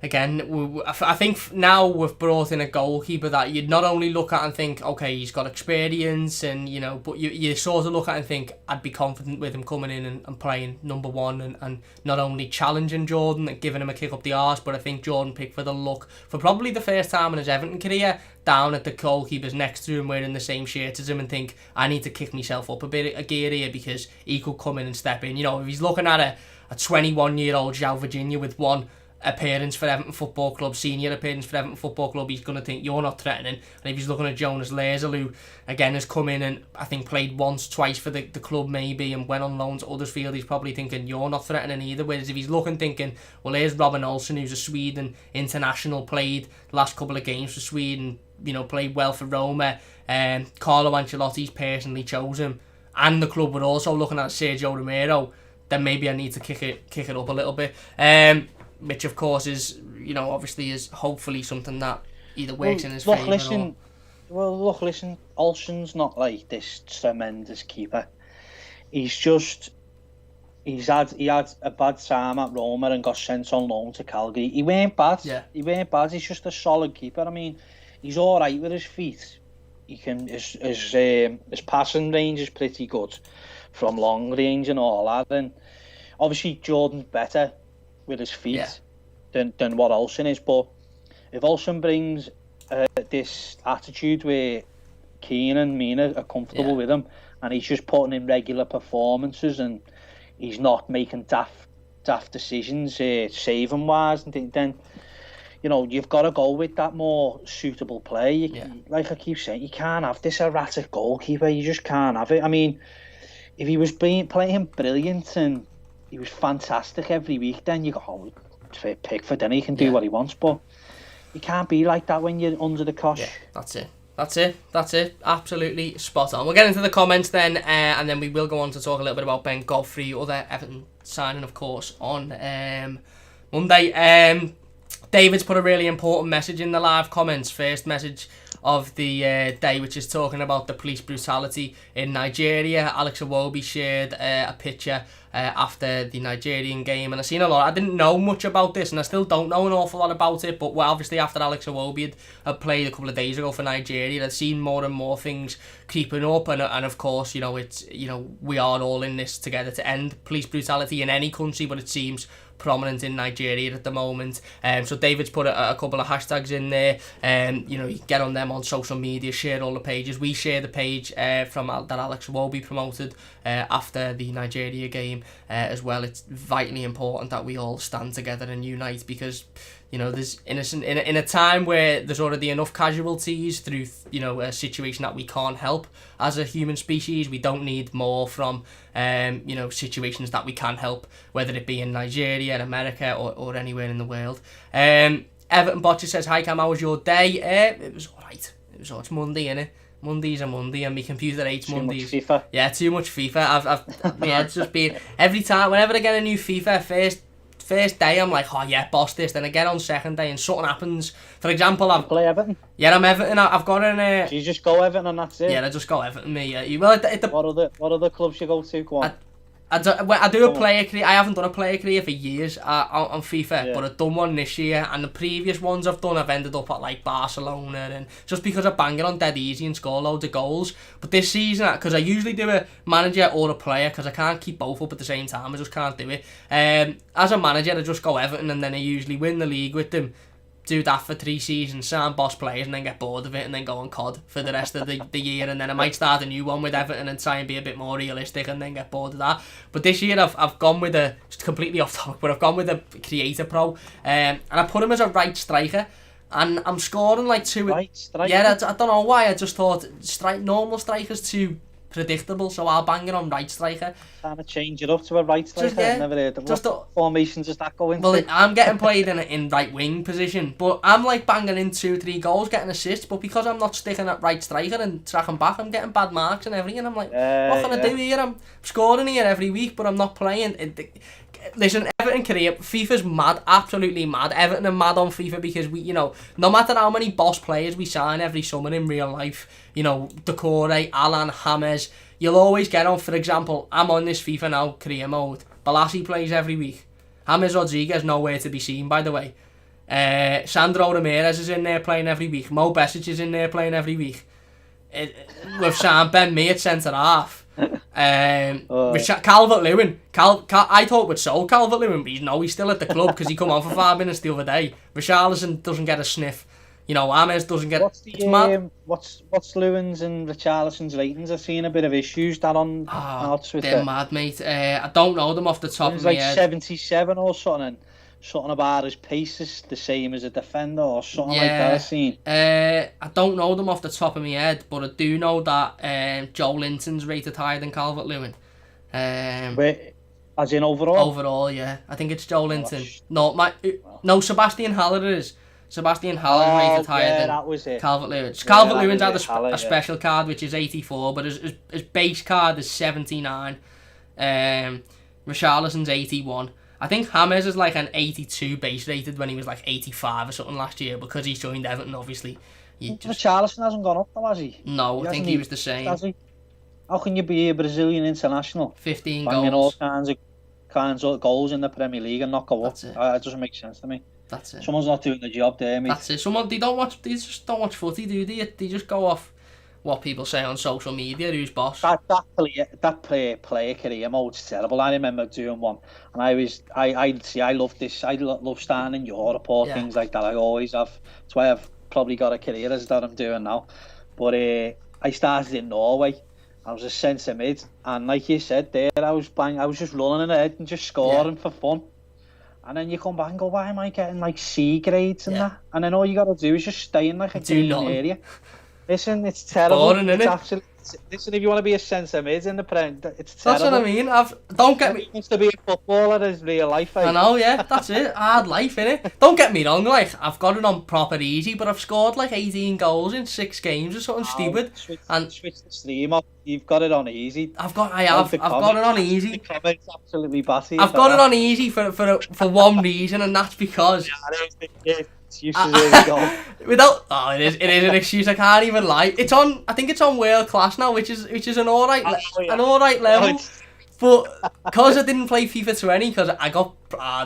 again, I think now we've brought in a goalkeeper that you'd not only look at and think, okay, he's got experience, and you know, but you sort of look at and think, I'd be confident with him coming in and playing number one, and not only challenging Jordan and giving him a kick up the arse, but I think Jordan Pickford will look, for probably the first time in his Everton career, down at the goalkeepers next to him wearing the same shirt as him and think, I need to kick myself up a gear here because he could come in and step in. You know, if he's looking at a 21-year-old João Virginia with one appearance for Everton Football Club, senior appearance for Everton Football Club, he's going to think you're not threatening. And if he's looking at Jonas Lazel, who again has come in and I think played once, twice for the club maybe, and went on loan to Huddersfield, he's probably thinking you're not threatening either. Whereas if he's looking thinking, well, here's Robin Olsen, who's a Sweden international, played the last couple of games for Sweden, you know, played well for Roma, Carlo Ancelotti's personally chose him, and the club were also looking at Sergio Romero, then maybe I need to kick it up a little bit. Which of course is, you know, obviously is hopefully something that either works in his favour. Listen, Olsen's not like this tremendous keeper. He had a bad time at Roma and got sent on loan to Calgary. He weren't bad. Yeah. He weren't bad. He's just a solid keeper. I mean, he's all right with his feet. He can his passing range is pretty good from long range and all that. And obviously Jordan's better with his feet than what Olsen is, but if Olsen brings this attitude where Keane and Mina are comfortable with him, and he's just putting in regular performances, and he's not making daft decisions, saving wise, and then you know you've got to go with that more suitable play. Like I keep saying, you can't have this erratic goalkeeper. You just can't have it. I mean, if he was playing brilliant and he was fantastic every week, then you go, oh, Pickford, then he can do what he wants. But you can't be like that when you're under the cosh. Yeah, that's it. Absolutely spot on. We'll get into the comments then, and then we will go on to talk a little bit about Ben Godfrey, other Everton signing, of course, on Monday. David's put a really important message in the live comments. First message of the day, which is talking about the police brutality in Nigeria. Alex Iwobi shared a picture after the Nigerian game, and I've seen a lot. I didn't know much about this, and I still don't know an awful lot about it, but obviously after Alex Iwobi had played a couple of days ago for Nigeria, I've seen more and more things creeping up, and of course, you know, it's, you know, we are all in this together to end police brutality in any country, but it seems prominent in Nigeria at the moment. So David's put a couple of hashtags in there. You know, you can get on them on social media, share all the pages. We share the page that Alex Iwobi promoted after the Nigeria game as well. It's vitally important that we all stand together and unite, because you know, there's in a time where there's already enough casualties through, you know, a situation that we can't help as a human species. We don't need more from you know, situations that we can help, whether it be in Nigeria, in America, or anywhere in the world. Everton Botcher says, hi Cam, how was your day? It was alright. It's Monday, innit? Monday's a Monday, and my computer hates Mondays. Too much FIFA. Yeah, too much FIFA. It's just been every time, whenever I get a new FIFA, first day I'm like, oh yeah, boss this. Then I get on second day and something happens. For example, you play Everton? Yeah, I'm Everton. I've got an. So you just go Everton and that's it? Yeah, I just go Everton. Me, yeah. Well, what other clubs you go to? Go on. I do a player career. I haven't done a player career for years on FIFA, but I've done one this year, and the previous ones I've done, I've ended up at like Barcelona, and just because I bang it on dead easy and score loads of goals. But this season, because I usually do a manager or a player, because I can't keep both up at the same time, I just can't do it. As a manager, I just go Everton, and then I usually win the league with them. do that for 3 seasons, sign boss players and then get bored of it and then go on COD for the rest of the year, and then I might start a new one with Everton and try and be a bit more realistic and then get bored of that. But this year I've gone with just completely off topic, but I've gone with a Creator Pro, and I put him as a right striker, and I'm scoring like 2... Right striker? Yeah, I don't know why, I just thought normal strikers too predictable, so I'll bang it on right striker. Trying to change it up to a right striker. I've never heard of what formations does that go into? Well, I'm getting played in right wing position, but I'm like banging in 2-3 goals, getting assists, but because I'm not sticking at right striker and tracking back, I'm getting bad marks and everything. I'm like, what can I do here? I'm scoring here every week, but I'm not playing. Listen, Everton career, FIFA's mad, absolutely mad. Everton are mad on FIFA because we, no matter how many boss players we sign every summer in real life, Decore, Alan, James, you'll always get on. For example, I'm on this FIFA now, career mode. Balassi plays every week. James Rodriguez nowhere to be seen, by the way. Sandro Ramirez is in there playing every week. Mo Besic is in there playing every week. We've signed Ben Mee at centre half. Calvert-Lewin. I thought we'd sold Calvert-Lewin, but he's still at the club because he come on for 5 minutes the other day. Richarlison doesn't get a sniff. Ames doesn't get... What's Lewin's and Richarlison's ratings? I've seen a bit of issues that on Twitter. They're mad, mate. I don't know them off the top of my head. 77 or something, and something about his pace is the same as a defender or something like that I've seen. I don't know them off the top of my head, but I do know that Joe Linton's rated higher than Calvert-Lewin. As in overall? Overall, yeah. I think it's Joe Linton. No, Sebastian Haller is. Sebastian Haller's rated higher than Calvert-Lewin. Calvert-Lewin's had a special card, which is 84, but his base card is 79. Richarlison's 81. I think James is like an 82 base rated when he was like 85 or something last year, because he's joined Everton, obviously. Richarlison hasn't gone up though, has he? No, I think he was the same. How can you be a Brazilian international? 15 banging goals. all kinds of goals in the Premier League and not go up? It doesn't make sense to me. That's it. Someone's not doing the job there, mate. That's it. They just don't watch footy, do they? They just go off what people say on social media, who's boss. That player career mode's terrible. I remember doing one, and I love this. I love starting in Europe or things like that. I always have. That's why I've probably got a career as that I'm doing now. But I started in Norway. I was a centre mid, and like you said there, I was just running ahead and just scoring for fun. And then you come back and go, why am I getting like C grades and that? And then all you got to do is just stay in like a green area. Listen, it's terrible. Boring, isn't it? Absolutely. Listen, if you want to be a centre mid in the Prem, it's terrible. That's what I mean. Don't get me. Wants to be a footballer is real life. I know, yeah, that's it. Hard life, innit? Don't get me wrong. Like, I've got it on proper easy, but I've scored like 18 goals in 6 games or something stupid. Switch the stream off. You've got it on easy. I've got it on easy. The comments absolutely batty. I've got it on easy for one reason, and that's because. It is an excuse. I can't even lie. I think it's on world class now, which is an alright level. But because I didn't play FIFA 20, because I got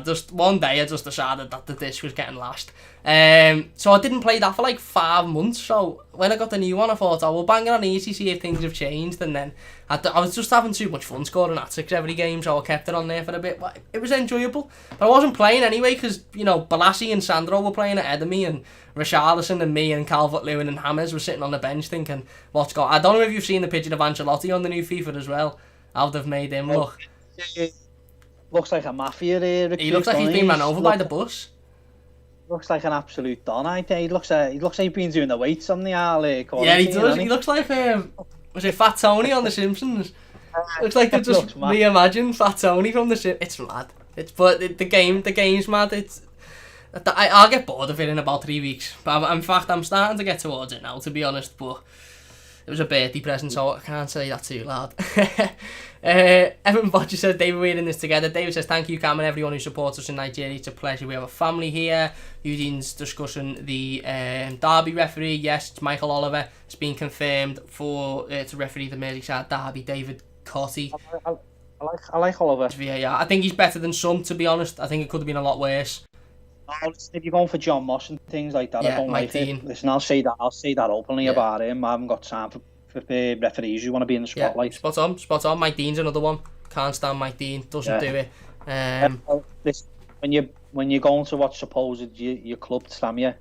just one day I just decided that the disc was getting lost. So I didn't play that for like 5 months. So when I got the new one, I thought I will bang it on easy, see if things have changed. And then I was just having too much fun scoring hat-tricks every game, so I kept it on there for a bit. It was enjoyable, but I wasn't playing anyway because Balassi and Sandro were playing ahead of me, and Richarlison and me and Calvert-Lewin and James were sitting on the bench thinking, what's going on? I don't know if you've seen the picture of Ancelotti on the new FIFA as well. How they've made him look. Looks like a mafia recruit. He looks like he's been ran over by the bus. Looks like an absolute don. He looks like he's been doing the weights on the yeah, he does. He looks like was it Fat Tony on The Simpsons? Looks like they just reimagined Fat Tony from The Simpsons. It's mad. But the game's mad. I'll get bored of it in about 3 weeks. But in fact, I'm starting to get towards it now, to be honest. But it was a birthday present, so I can't say that too loud. Evan Bodger says, David, we're in this together. David says, thank you, Cam, and everyone who supports us in Nigeria. It's a pleasure. We have a family here. Eugene's discussing the Derby referee. Yes, it's Michael Oliver. It's been confirmed to referee the Merseyside Derby. David Cotty. I like Oliver. Yeah, I think he's better than some, to be honest. I think it could have been a lot worse. If you're going for John Moss and things like that, I don't like it. Listen, I'll say that openly about him. I haven't got time for referees who want to be in the spotlight. Spot on. Mike Dean's another one. Can't stand Mike Dean. Doesn't do it. Listen, when when you're going to what's supposed your club slam you,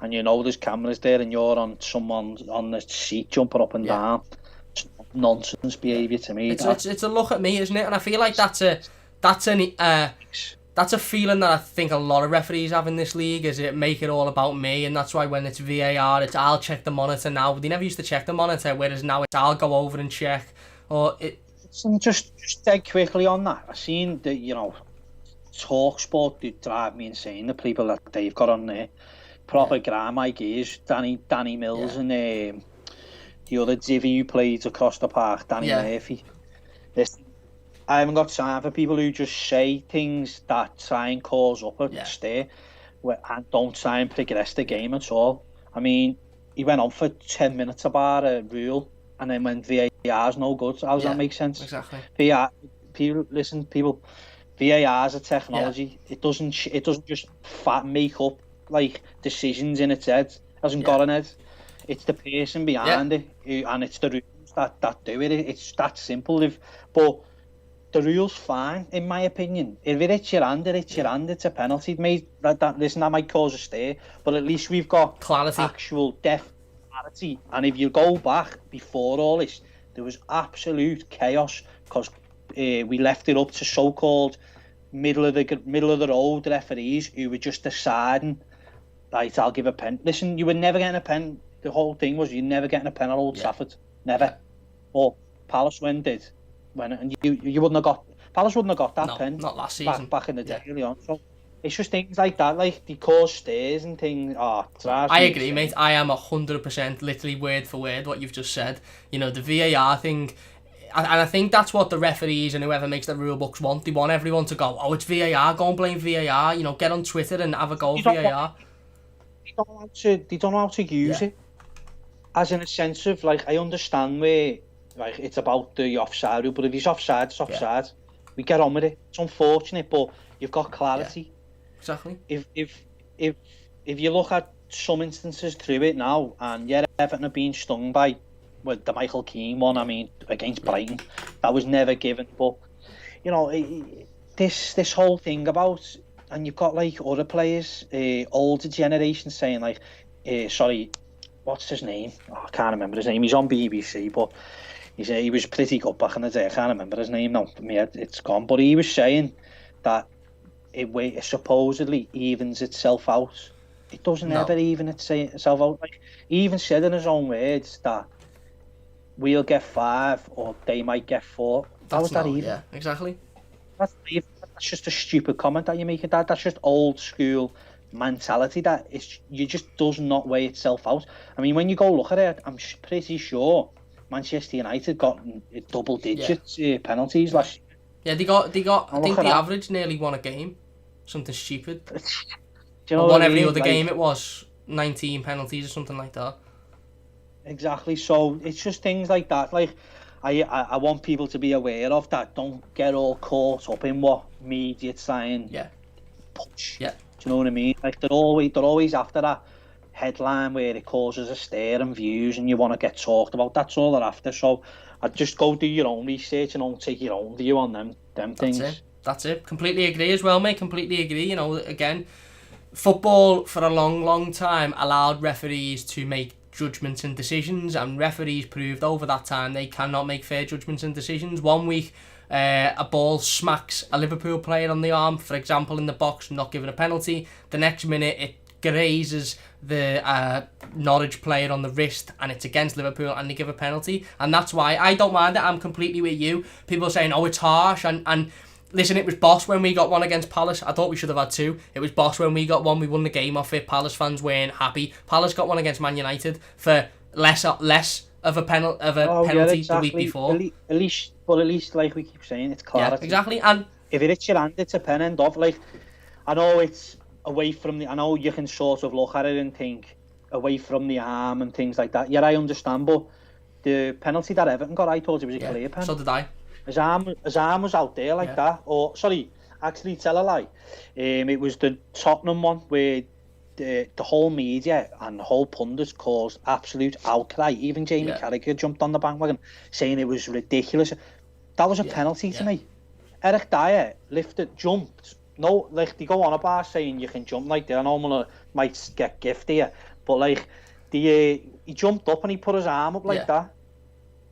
and you know there's cameras there, and you're on someone on the seat jumping up and down. It's nonsense behaviour to me. It's a look at me, isn't it? And I feel like that's a feeling that I think a lot of referees have in this league, is it make it all about me, and that's why when it's VAR, it's I'll check the monitor now. They never used to check the monitor, whereas now it's I'll go over and check. Or it. Just dead quickly on that. I seen that, talk sport did drive me insane. The people that they've got on there, proper grandma gears, Danny Mills and the other divvy who played across the park, Danny Murphy. I haven't got time for people who just say things that try and cause up a stir and don't try and progress the game at all. I mean, he went on for 10 minutes about a rule, and then when VAR's no good, how does that make sense? Exactly. People, VAR's a technology. It doesn't just make up like decisions in its head. It hasn't got an head. It's the person behind it, and it's the rules that do it. It's that simple. But the rule's fine, in my opinion. If it hits your hand, it's a penalty. Mate, that might cause a stare, but at least we've got clarity. Actual clarity. And if you go back before all this, there was absolute chaos because we left it up to so-called middle of the road referees who were just deciding, right, I'll give a pen. Listen, you were never getting a pen. The whole thing was you're never getting a pen at Old Trafford. Never. Or Palace did. And you wouldn't have got Palace wouldn't have got that pen. Not last season. Back in the day, early on. So it's just things like that, like they cause stares and things. I agree, mate. I am 100% literally word for word what you've just said. The VAR thing, and I think that's what the referees and whoever makes the rule books want. They want everyone to go, oh, it's VAR. Go and blame VAR. Get on Twitter and have a go at VAR. They don't know how to use it, as in a sense of like I understand where. Like it's about the offside rule, but if he's offside, it's offside. We get on with it. It's unfortunate, but you've got clarity. Exactly. If you look at some instances through it now, and Everton have been stung by the Michael Keane one. I mean, against Brighton, that was never given. But this whole thing about, and you've got like other players, older generation saying like, sorry, what's his name? I can't remember his name. He's on BBC, but. He was pretty good back in the day. I can't remember his name now. It's gone. But he was saying that it supposedly evens itself out. It doesn't ever even itself out. Like, he even said in his own words that we'll get 5 or they might get 4. How is that even? Yeah, exactly. That's just a stupid comment that you make. That's just old school mentality that you just does not weigh itself out. I mean, when you go look at it, I'm pretty sure Manchester United got double digits penalties last year. Yeah, they got. I think the average nearly won a game. Something stupid. Won every other game. It was 19 penalties or something like that. Exactly. So it's just things like that. Like I want people to be aware of that. Don't get all caught up in what media saying. Push. Yeah. Do you know what I mean? Like they're always after that headline where it causes a stare and views and you want to get talked about. That's all they're after. So I'd just go do your own research and don't take your own view on them things. That's it. Completely agree as well, mate. Completely agree. Again, football for a long time allowed referees to make judgments and decisions, and referees proved over that time they cannot make fair judgments and decisions. One week a ball smacks a Liverpool player on the arm, for example, in the box, not given a penalty. The next minute it grazes the Norwich player on the wrist and it's against Liverpool and they give a penalty. And that's why I don't mind it. I'm completely with you. People are saying, oh, it's harsh, and listen, it was boss when we got one against Palace. I thought we should have had 2. It was boss when we got one. We won the game off it. Palace fans weren't happy. Palace got one against Man United for less of a penalty the week before. At least, like we keep saying, it's clarity. Yeah, exactly. And if it hits your hand, it's a pen end off. Like, I know it's away from I know you can sort of look at it and think away from the arm and things like that. Yeah, I understand, but the penalty that Everton got, I thought it was a clear pen. So did I. His arm was out there like that. Or sorry, actually, tell a lie. It was the Tottenham one where the whole media and the whole pundits caused absolute outcry. Even Jamie Carragher jumped on the bandwagon saying it was ridiculous. That was a penalty to me. Eric Dyer jumped no, like they go on about saying you can jump like that. I know might get gift here, but like he jumped up and he put his arm up like that.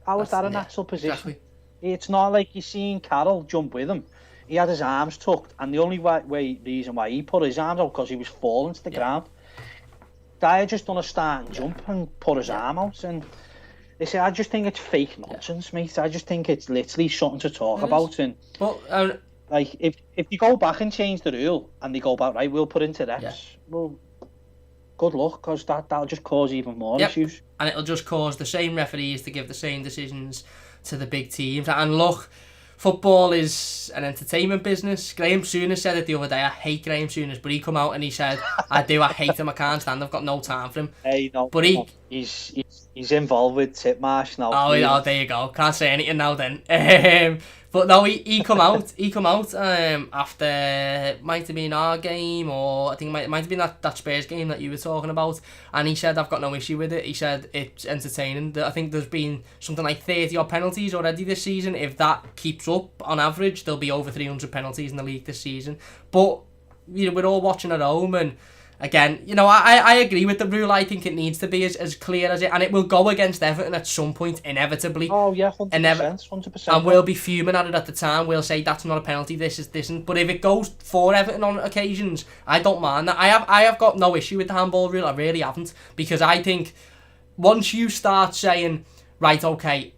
How is that a natural position? Exactly. It's not like you seen Carlo jump with him. He had his arms tucked, and the only reason why he put his arms out because he was falling to the ground. Dyer just done a start and jump and put his arm out, and they say I just think it's fake nonsense, mate. I just think it's literally something to talk about. And like if you go back and change the rule and they go back, right, we'll put into reps. Well, good luck, because that'll just cause even more issues. And it'll just cause the same referees to give the same decisions to the big teams. And look, football is an entertainment business. Graham Souness said it the other day. I hate Graham Souness, but he come out and he said, I hate him, I can't stand him, I've got no time for him. Hey, no, but he's involved with Titmarsh now. Oh, there you go. Can't say anything now then. But no, he come out after, might have been our game, or I think it might have been that Spurs game that you were talking about, and he said, I've got no issue with it. He said it's entertaining. I think there's been something like 30 odd penalties already this season. If that keeps up on average, there'll be over 300 penalties in the league this season. But we're all watching at home, and again, I agree with the rule. I think it needs to be as clear as it, and it will go against Everton at some point, inevitably. Oh yeah, 100%. And we'll be fuming at it at the time. We'll say that's not a penalty, this isn't. But if it goes for Everton on occasions, I don't mind that. I have got no issue with the handball rule. I really haven't, because I think once you start saying, right, okay,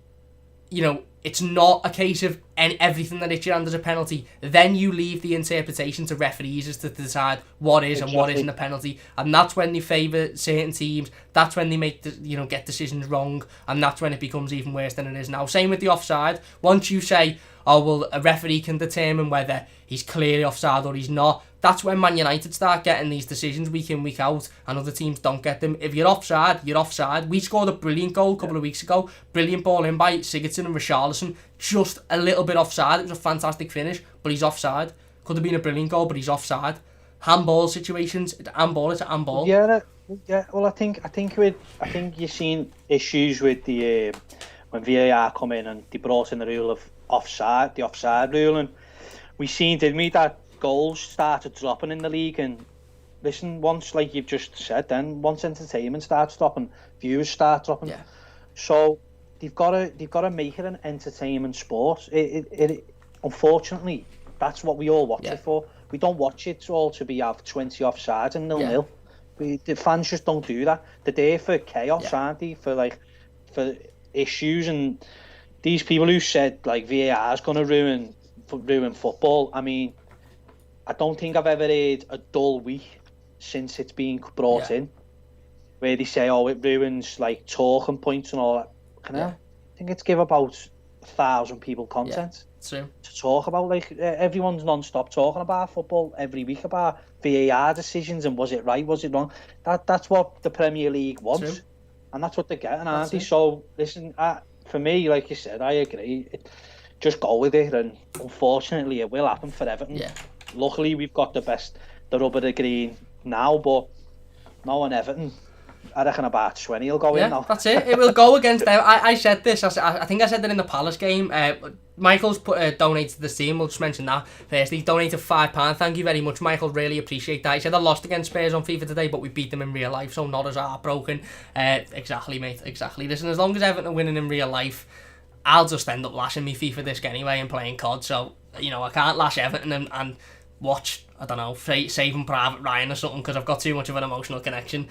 it's not a case of everything that hits your hand as a penalty, then you leave the interpretation to referees as to decide what is and what isn't a penalty, and that's when they favour certain teams. That's when they make get decisions wrong, and that's when it becomes even worse than it is now. Same with the offside. Once you say, oh well, a referee can determine whether he's clearly offside or he's not, that's when Man United start getting these decisions week in, week out, and other teams don't get them. If you're offside, you're offside. We scored a brilliant goal a couple of weeks ago. Brilliant ball in by Sigurdsson and Richarlison. Just a little bit offside. It was a fantastic finish, but he's offside. Could have been a brilliant goal, but he's offside. Handball situations, it's a handball. Yeah. Well, I think you've seen issues with the when VAR come in and they brought in the rule of offside, the offside rule, and we seen, didn't we, that goals started dropping in the league. And listen, once, like you've just said, then once entertainment starts dropping, views start dropping. Yeah. So they've got to make it an entertainment sport. It unfortunately, that's what we all watch it for. We don't watch it all to have 20 offsides and 0-0. The fans just don't do that. They're there for chaos, aren't they? For issues, and these people who said like VAR is going to ruin football. I mean, I don't think I've ever heard a dull week since it's been brought in, where they say, oh, it ruins like talking points and all that. I think it's give about 1,000 people content to talk about. Like everyone's non-stop talking about football every week, about VAR decisions and was it right, was it wrong. That's what the Premier League wants, and that's what they're getting, aren't they? So listen, for me, like you said, I agree. Just go with it, and unfortunately, it will happen for Everton. Yeah. Luckily, we've got the rub of the green now, but no one Everton. I reckon about 20 will go in now. That's it. It will go against them. I said this. I think I said that in the Palace game. Michael's donated to the team. We'll just mention that first. He donated £5. Thank you very much, Michael. Really appreciate that. He said I lost against Spurs on FIFA today, but we beat them in real life, so not as heartbroken. Exactly, mate. Exactly. Listen, as long as Everton are winning in real life, I'll just end up lashing me FIFA disc anyway and playing COD. So I can't lash Everton and watch, I don't know, Saving Private Ryan or something, because I've got too much of an emotional connection.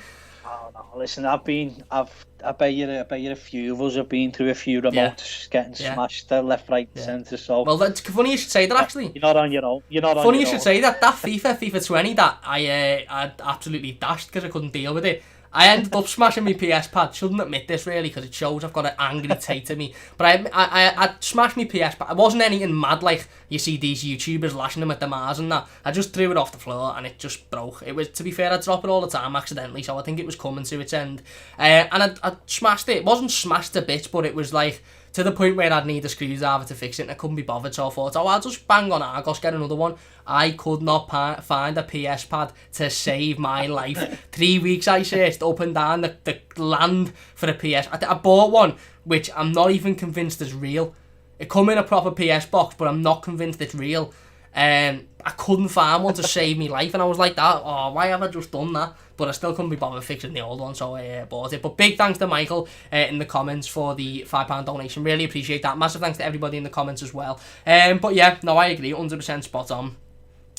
Oh no! Listen, I bet you a few of us have been through a few remotes getting smashed left, right, centre. So well, that's funny you should say that. Actually, you're not on your own. Funny you should say that. That FIFA 20 that I absolutely dashed because I couldn't deal with it. I ended up smashing my PS pad. Shouldn't admit this really, because it shows I've got an angry tate to me. But I smashed my PS pad. It wasn't anything mad like you see these YouTubers lashing them at the Mars and that. I just threw it off the floor and it just broke. It was, to be fair, I drop it all the time accidentally, so I think it was coming to its end. And I smashed it. It wasn't smashed to bits, but it was like to the point where I'd need a screwdriver to fix it, and I couldn't be bothered, so I thought, I'll just bang on Argos, get another one. I could not find a PS pad to save my life. 3 weeks I searched up and down the land for a PS. I bought one, which I'm not even convinced is real. It come in a proper PS box, but I'm not convinced it's real. I couldn't find one to save me life, and I was like, why have I just done that? But I still couldn't be bothered fixing the old one, so I bought it. But big thanks to Michael in the comments for the £5 donation. Really appreciate that. Massive thanks to everybody in the comments as well. But yeah, no, I agree, 100% spot on.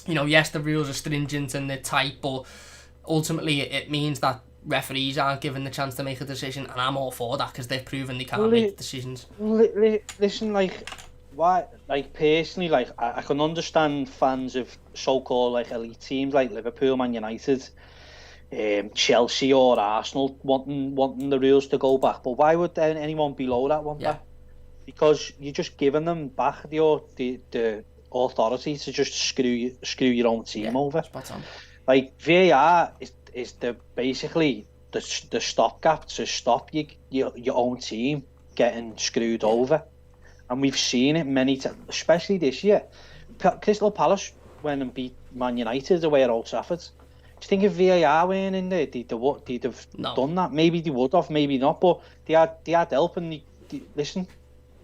You know, yes, the rules are stringent and they're tight, but ultimately it means that referees aren't given the chance to make a decision, and I'm all for that because they've proven they can't make decisions. Listen, like, why? Like, personally, like, I can understand fans of so-called like elite teams like Liverpool, Man United, Chelsea or Arsenal wanting the rules to go back, but why would anyone below that want that? Because you're just giving them back the authority to just screw your own team over. Spot on. Like, VAR is basically the stopgap to stop your own team getting screwed over, and we've seen it many times, especially this year. Crystal Palace went and beat Man United away at Old Trafford. Do you think if VAR weren't in there, they'd have done that? Maybe they would have, maybe not, but they had help, and listen,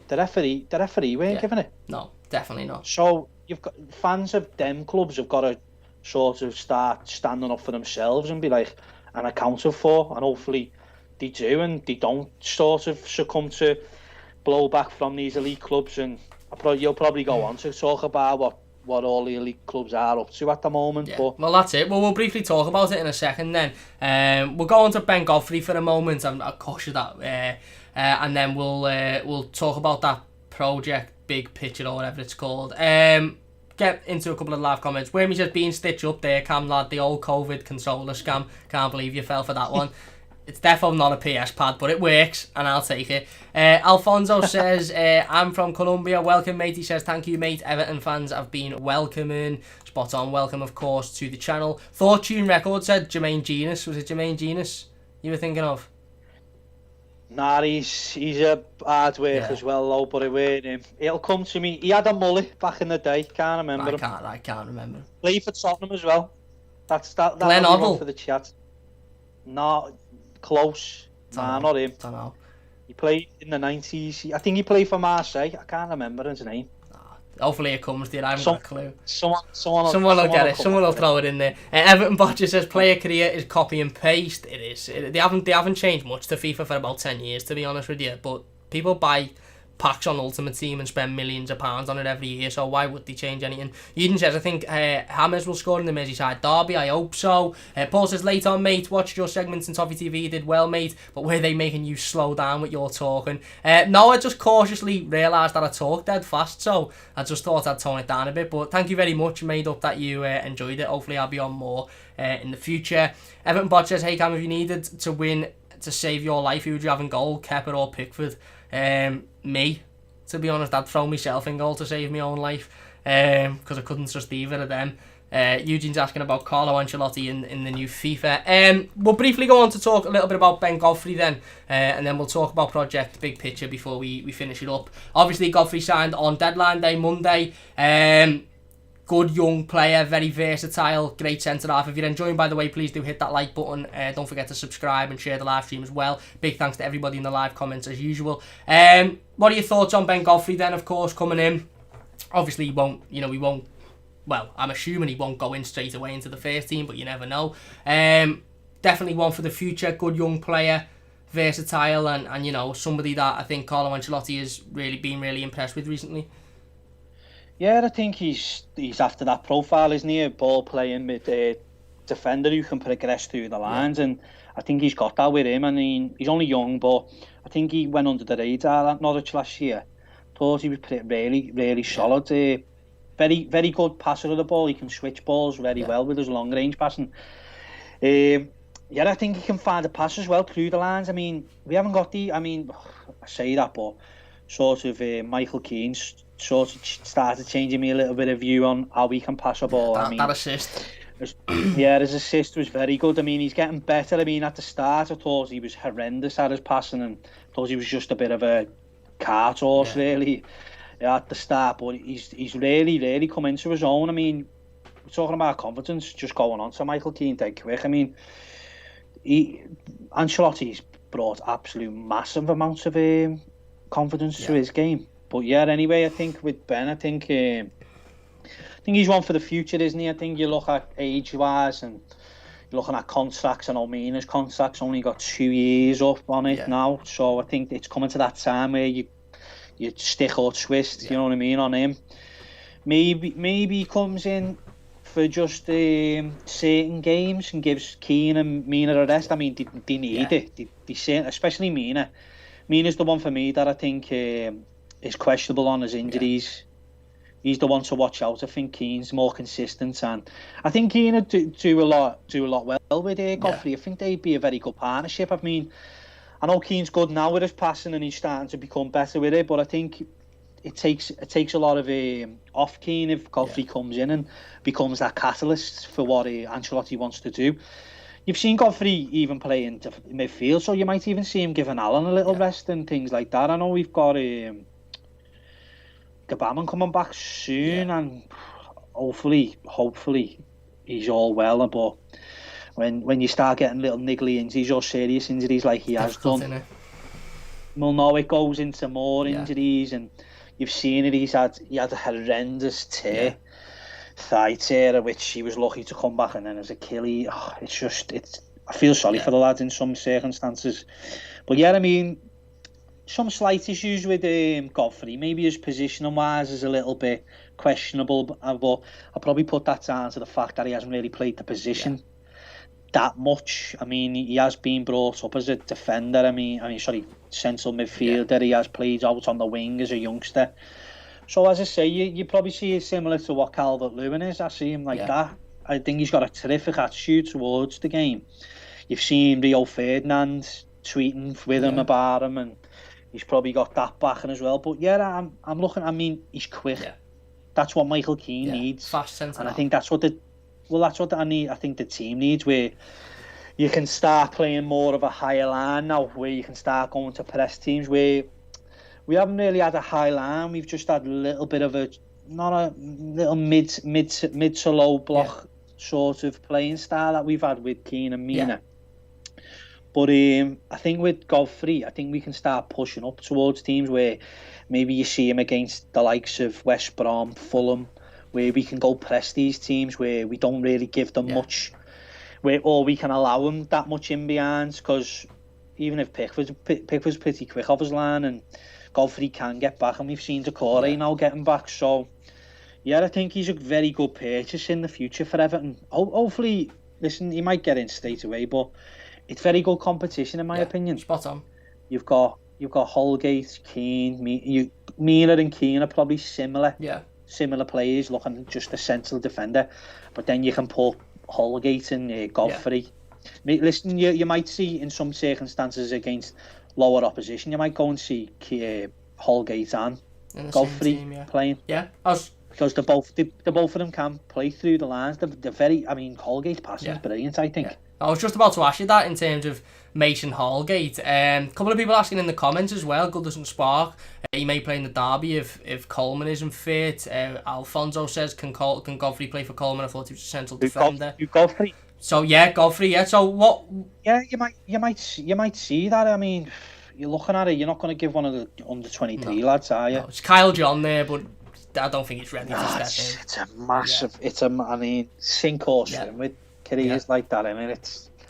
the referee weren't giving it. No, definitely not. So you've got fans of them clubs have got to sort of start standing up for themselves and be like and accounted for, and hopefully they do, and they don't sort of succumb to blowback from these elite clubs. And you'll probably go on to talk about what all the elite clubs are up to at the moment. Yeah. But well, that's it. Well, we'll briefly talk about it in a second then. We'll go on to Ben Godfrey for a moment. I'll caution that. And then we'll talk about that project, big picture or whatever it's called. Get into a couple of live comments. Wormy says, being stitched up there, Cam lad, the old COVID consoler scam. Can't believe you fell for that one. It's definitely not a PS pad, but it works, and I'll take it. Alfonso says, I'm from Colombia. Welcome, mate. He says, thank you, mate. Everton fans have been welcoming. Spot on. Welcome, of course, to the channel. Fortune Record said Jermaine Genius. Was it Jermaine Genius you were thinking of? Nah, he's a hard work as well, though, but it weren't him. It'll come to me. He had a mullet back in the day. Can't remember him. I can't remember. Played for Tottenham as well. That Glenn Hoddle for the chat. No, close. Nah, not him. Don't know. He played in the 90s. I think he played for Marseille. I can't remember his name. Hopefully it comes to you. I haven't got a clue. Someone will get it. Someone will throw it in there. Everton Botcher says player career is copy and paste. It is. They haven't changed much to FIFA for about 10 years, to be honest with you. But people buy packs on Ultimate Team and spend millions of pounds on it every year, so why would they change anything? Eden says, I think Hammers will score in the Merseyside derby. I hope so. Paul says, late on, mate. Watched your segments in Toffee TV. You did well, mate. But were they making you slow down with your talking? No, I just cautiously realised that I talk dead fast, so I just thought I'd tone it down a bit. But thank you very much. Made up that you enjoyed it. Hopefully I'll be on more in the future. Everton Bot says, hey Cam, if you needed to win to save your life, who would you have in goal, Kepa or Pickford? Me, to be honest. I'd throw myself in goal to save my own life, because I couldn't trust either of them. Eugene's asking about Carlo Ancelotti in the new FIFA. We'll briefly go on to talk a little bit about Ben Godfrey then, and then we'll talk about Project Big Picture before we finish it up. Obviously, Godfrey signed on deadline day, Monday. Good young player, very versatile, great centre-half. If you're enjoying, by the way, please do hit that like button. Don't forget to subscribe and share the live stream as well. Big thanks to everybody in the live comments as usual. What are your thoughts on Ben Godfrey then, of course, coming in? Obviously, he won't, well, I'm assuming he won't go in straight away into the first team, but you never know. Definitely one for the future, good young player, versatile, and somebody that I think Carlo Ancelotti has really been really impressed with recently. Yeah, I think he's after that profile, isn't he? A ball playing with a defender who can progress through the lines, and I think he's got that with him. I mean, he's only young, but I think he went under the radar at Norwich last year. Thought he was really, really solid. Very, very good passer of the ball. He can switch balls very well with his long range passing. I think he can find the pass as well through the lines. I mean, we haven't got I say that, but sort of Michael Keane's sort of started changing me a little bit of view on how he can pass a ball. That assist. His assist was very good. I mean, he's getting better. I mean, at the start, I thought he was horrendous at his passing and thought he was just a bit of a cart horse, really, at the start. But he's really, really come into his own. I mean, we're talking about confidence, just going on to Michael Keane dead quick. I mean, Ancelotti's brought absolute massive amounts of confidence to his game. But anyway, I think with Ben, I think think he's one for the future, isn't he? I think you look at age-wise and you're looking at contracts, and Almina's contract's only got 2 years up on it now. So I think it's coming to that time where you stick or twist, you know what I mean, on him. Maybe he comes in for just certain games and gives Keane and Mina a rest. I mean, they need it. They say, especially Mina. Mina's the one for me that I think is questionable on his injuries. He's the one to watch out. I think Keane's more consistent, and I think Keane would do a lot well with Godfrey. I think they'd be a very good partnership. I mean, I know Keane's good now with his passing, and he's starting to become better with it, but I think it takes a lot of off Keane if Godfrey comes in and becomes that catalyst for what Ancelotti wants to do. You've seen Godfrey even play into midfield, so you might even see him giving Allen a little rest and things like that. I know we've got Gabaman coming back soon, and hopefully he's all well. But when you start getting little niggly injuries or serious injuries like he has done, we'll know it goes into more injuries. And you've seen it. He had a horrendous tear, thigh tear, which he was lucky to come back, and then his Achilles. I feel sorry for the lads in some circumstances, but I mean, some slight issues with Godfrey. Maybe his positioning wise is a little bit questionable, but I'll probably put that down to the fact that he hasn't really played the position that much. I mean, he has been brought up as a defender. I mean, central midfielder. He has played out on the wing as a youngster. So as I say, you probably see it similar to what Calvert-Lewin is. I see him like that. I think he's got a terrific attitude towards the game. You've seen Rio Ferdinand tweeting with him about him, and he's probably got that backing as well. But I'm looking. I mean, he's quick. That's what Michael Keane needs. Fast centre. And I think that's what I need. I think the team needs, where you can start playing more of a higher line now, where you can start going to press teams. Where we haven't really had a high line. We've just had a little bit of not a little mid to low block sort of playing style that we've had with Keane and Mina. But I think with Godfrey, I think we can start pushing up towards teams where maybe you see him against the likes of West Brom, Fulham, where we can go press these teams where we don't really give them much, or we can allow them that much in behind, because even if Pickford's pretty quick off his line, and Godfrey can get back, and we've seen Decore now getting back, so I think he's a very good purchase in the future for Everton. Hopefully, listen, he might get in straight away, but it's very good competition in my opinion. Spot on. You've got Holgate, Keane, Mina and Keane are probably similar players, looking just a central defender. But then you can put Holgate and Godfrey. Listen, you might see in some circumstances against lower opposition, you might go and see Holgate and Godfrey playing. Because the both of them can play through the lines. They're very. I mean, Holgate's passing is brilliant, I think. I was just about to ask you that in terms of Mason Holgate. A couple of people asking in the comments as well. Good doesn't spark. He may play in the derby if Coleman isn't fit. Alfonso says, can Godfrey play for Coleman? I thought he was a central defender. Godfrey. So Godfrey. So what? Yeah, you might see that. I mean, you're looking at it. You're not going to give one of the under 23 lads, are you? No, it's Kyle John there, but I don't think he's ready to step in. It's a massive. I mean, sink or swim with careers like that. I mean,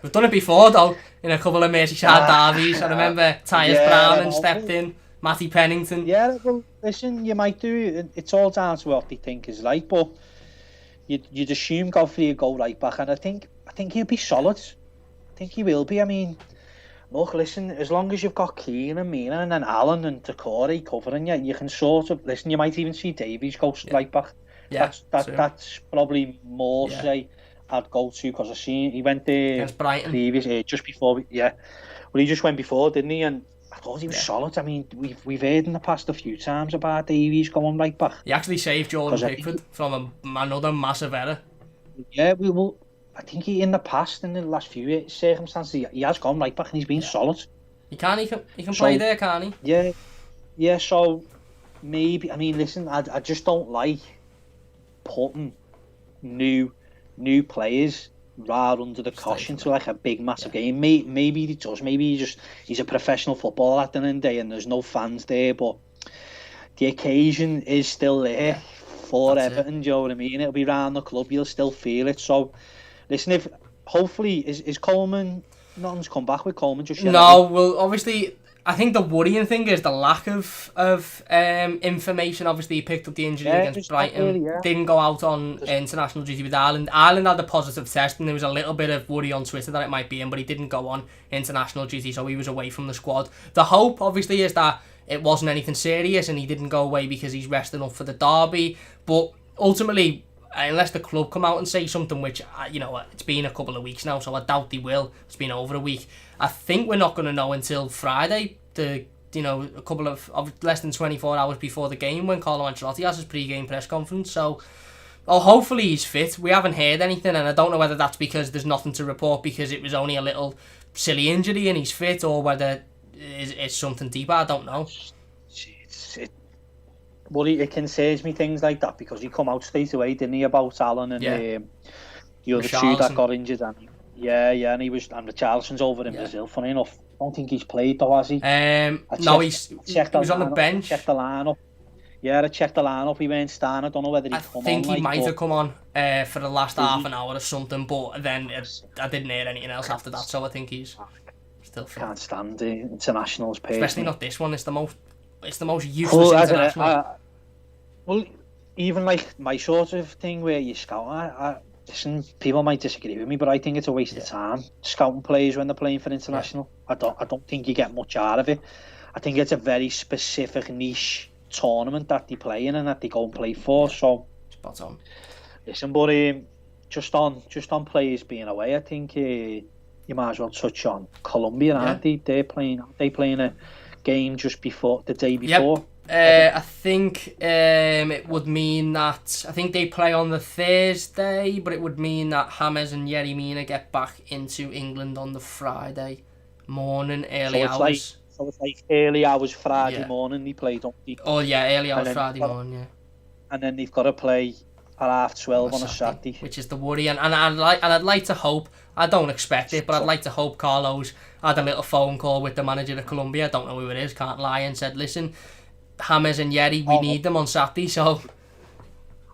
we've done it before though in a couple of Merseyside derbies. I remember Tyus Brown stepped in, Matty Pennington. Yeah, well, listen, you might do. It's all down to what they think is right, but you'd assume Godfrey would go right back, and I think he'll be solid. I think he will be. I mean, look, listen, as long as you've got Keane and Mina and then Allen and Decore covering you can sort of listen. You might even see Davies go right back. That's probably more say I'd go to, because I seen he went there against Brighton previous just before. Well, he just went before, didn't he? And I thought he was solid. I mean, we've heard in the past a few times about Davies going right back. He actually saved Jordan Pickford from another massive error. Yeah, we will. I think in the past, in the last few circumstances, he has gone right back and he's been solid. He can play there, can't he? Yeah. So maybe, I mean, listen, I just don't like putting new players right under the cushion to like a big massive game. Maybe he does. Maybe he's a professional footballer at the end of the day, and there's no fans there, but the occasion is still there before Everton, do you know what I mean? It'll be round the club, you'll still feel it. So, listen, if hopefully, is Coleman, nothing's come back with Coleman just yet? No, well, obviously, I think the worrying thing is the lack of information. Obviously, he picked up the injury against Brighton. Really, didn't go out on international duty with Ireland. Ireland had a positive test, and there was a little bit of worry on Twitter that it might be him, but he didn't go on international duty, so he was away from the squad. The hope, obviously, is that it wasn't anything serious, and he didn't go away because he's resting up for the derby. But ultimately, unless the club come out and say something, which, it's been a couple of weeks now, so I doubt they will. It's been over a week. I think we're not going to know until Friday, a couple of less than 24 hours before the game, when Carlo Ancelotti has his pre-game press conference. So, hopefully he's fit. We haven't heard anything, and I don't know whether that's because there's nothing to report because it was only a little silly injury and he's fit, or whether it's something deeper. I don't know. It concerns me, things like that, because he come out straight away, didn't he, about Alan and the other two that got injured, and and Richarlison's over in Brazil. Funny enough, I don't think he's played though, has he? No, he was on the bench. Checked the lineup. Yeah, I checked the lineup. He went starting. I don't know whether he'd come on. I think he might have come on for the last half an hour or something, but then I didn't hear anything else after that, so I think he's still fit. Can't stand the internationals, personally. Especially not this one. It's the most useless international. Well, even like my sort of thing where you scout, listen, people might disagree with me, but I think it's a waste of time scouting players when they're playing for international. I don't think you get much out of it. I think it's a very specific niche tournament that they play in and that they go and play for. So, spot on. Listen, but just on players being away, I think you might as well touch on Colombia, aren't they? They're playing a game just before the day before. I think it would mean that I think they play on the Thursday, but it would mean that James and Yerry Mina get back into England on the Friday morning, early hours. So it's like early hours Friday morning they play, don't they? Oh yeah, early hours Friday morning, yeah. And then they've got to play at 12:30 on a Saturday, which is the worry. And I'd like to hope. I don't expect it, but I'd like to hope Carlo's had a little phone call with the manager of Colombia. I don't know who it is, can't lie, and said, "Listen, James and Yerry, we need them on Saturday." So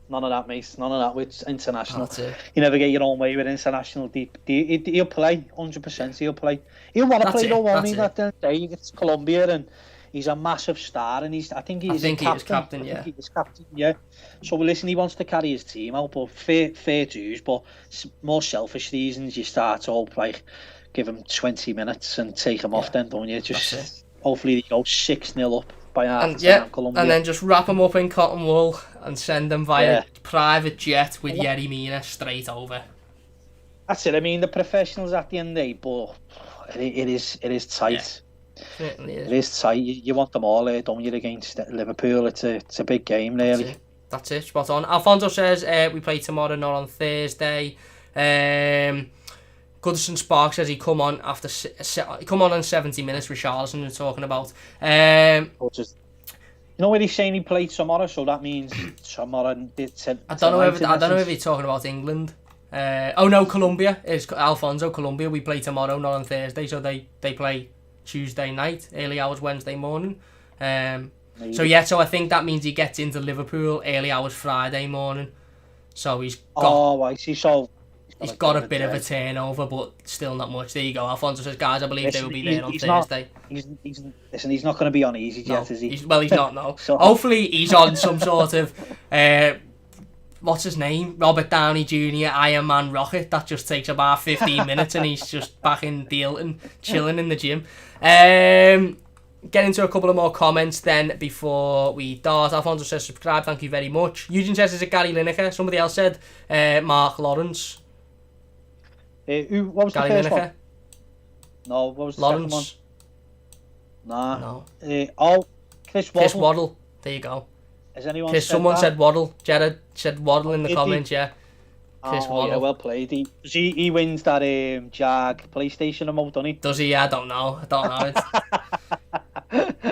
none of that, mate. None of that with international. That's it. You never get your own way with international. He'll play 100%. He'll play. He'll want to play though, won't he? That day it's Colombia, and he's a massive star, and I think he is captain. Yeah. He is captain. Yeah. So listen, he wants to carry his team out, but fair dues. But more selfish reasons, you start to like give him 20 minutes and take him off. Then don't you? Just hopefully they go 6-0 up. Colombia. And then just wrap them up in cotton wool and send them via private jet with Yerry Mina straight over. That's it. I mean, the professionals at the end of the day, but it is tight. Yeah. It is tight. You want them all there, don't you, against Liverpool? It's a big game, really. That's it. Spot on. Alfonso says we play tomorrow, not on Thursday. Goodison Spark says he come on in 70 minutes. Richarlison was talking about. You know where he's saying he played tomorrow, so that means tomorrow. I don't know if he's talking about England. Colombia is Alfonso. Colombia, we play tomorrow, not on Thursday, so they play Tuesday night, early hours Wednesday morning. So I think that means he gets into Liverpool early hours Friday morning. So he's got. I see. So. He's got a bit of a turnover, but still not much. There you go. Alfonso says, guys, I believe they will be there on Thursday. He's not going to be on EasyJet, is he? He's not, no. So, hopefully he's on some sort of, what's his name? Robert Downey Jr. Iron Man rocket that just takes about 15 minutes and he's just back in the Hilton, chilling in the gym. Get into a couple of more comments then before we dart. Alfonso says, subscribe, thank you very much. Eugene says, is it Gary Lineker? Somebody else said, Mark Lawrence. What was Gary the first Lineker? one? No, what was the Lawrence? Second one? No. Chris Waddle. There you go. Has anyone someone said Waddle. Jared said Waddle in the comments, yeah. Chris Waddle. Yeah, well played. He wins that Jag PlayStation remote, doesn't he? Does he? I don't know.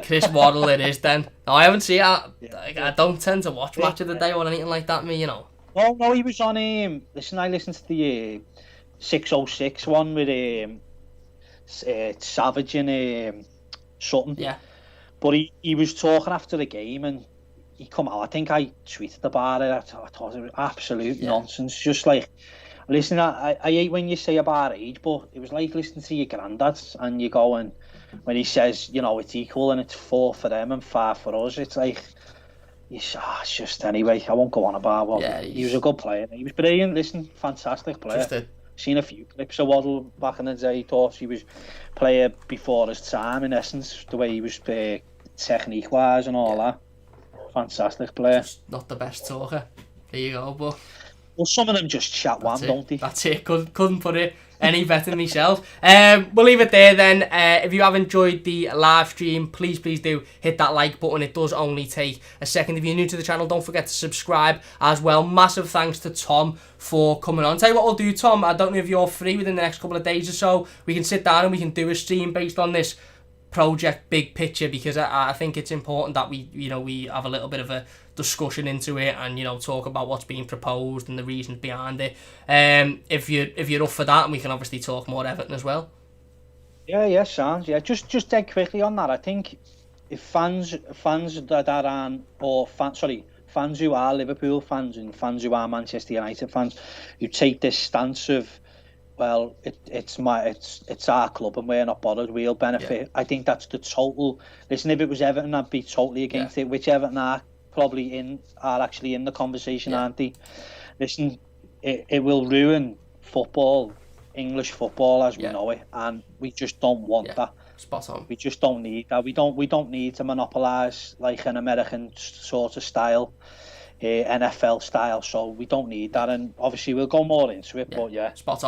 Chris Waddle it is then. No, I haven't seen it. I don't tend to watch Match of the Day or anything like that, me, No, he was on listen, I listened to the 606 one with Savage and Sutton. Yeah. But he was talking after the game, and he come out. I think I tweeted about it. I thought it was absolute nonsense. Just like, listen, I hate when you say about age, but it was like listening to your granddad and you go and when he says, you know, it's equal and it's 4 for them and 5 for us. It's like, it's just anyway. I won't go on about. Well, he was a good player. He was brilliant. Listen, fantastic player. Seen a few clips of Waddle back in the day. Thought he was player before his time. In essence, the way he was technique wise and all that. Fantastic player. Just not the best talker. There you go, but. Well, some of them just chat one, don't they? That's it. Couldn't put it any better than myself. We'll leave it there then. If you have enjoyed the live stream, please do hit that like button. It does only take a second. If you're new to the channel, don't forget to subscribe as well. Massive thanks to Tom for coming on. Tell you what we'll do, Tom. I don't know if you're free within the next couple of days or so. We can sit down and we can do a stream based on this project big picture, because I think it's important that we have a little bit of a discussion into it and talk about what's being proposed and the reasons behind it. If you're up for that, and we can obviously talk more Everton as well. Yeah, sounds. Yeah, just dead quickly on that. I think if fans that aren't, or fans who are Liverpool fans and fans who are Manchester United fans, who take this stance of, well, it's our club and we're not bothered, we'll benefit. Yeah. I think that's the total. Listen, if it was Everton, I'd be totally against it. Which Everton are actually in the conversation, aren't they? Listen, it will ruin football, English football as we know it, and we just don't want that. Spot on. We just don't need that. We don't need to monopolise like an American sort of style. NFL style, so we don't need that, and obviously we'll go more into it, but spot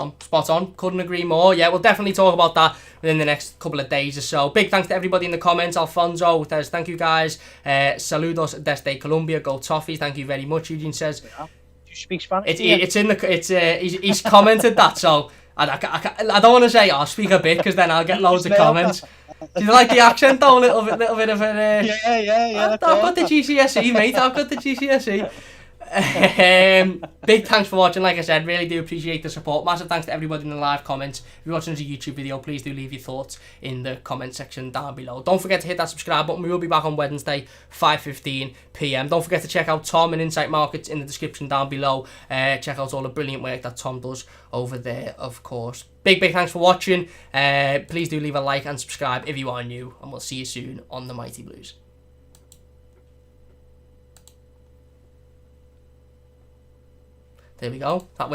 on, couldn't agree more. We'll definitely talk about that within the next couple of days or so. Big thanks to everybody in the comments. Alfonso says thank you guys, saludos desde Colombia, go Toffees, thank you very much. Eugene says, do you speak Spanish? He's commented that, so I don't want to say I'll speak a bit, because then I'll get loads of comments. Do you like the accent though? A little bit of an... Yeah. I've got the GCSE, mate. I've got the GCSE. Big thanks for watching. Like I said, really do appreciate the support. Massive thanks to everybody in the live comments. If you're watching this YouTube video, please do leave your thoughts in the comment section down below. Don't forget to hit that subscribe button. We will be back on Wednesday, 5:15 PM. Don't forget to check out Tom and Insight Markets in the description down below. Check out all the brilliant work that Tom does over there, of course. Big thanks for watching. Please do leave a like and subscribe if you are new, and we'll see you soon on the Mighty Blues. There we go. That way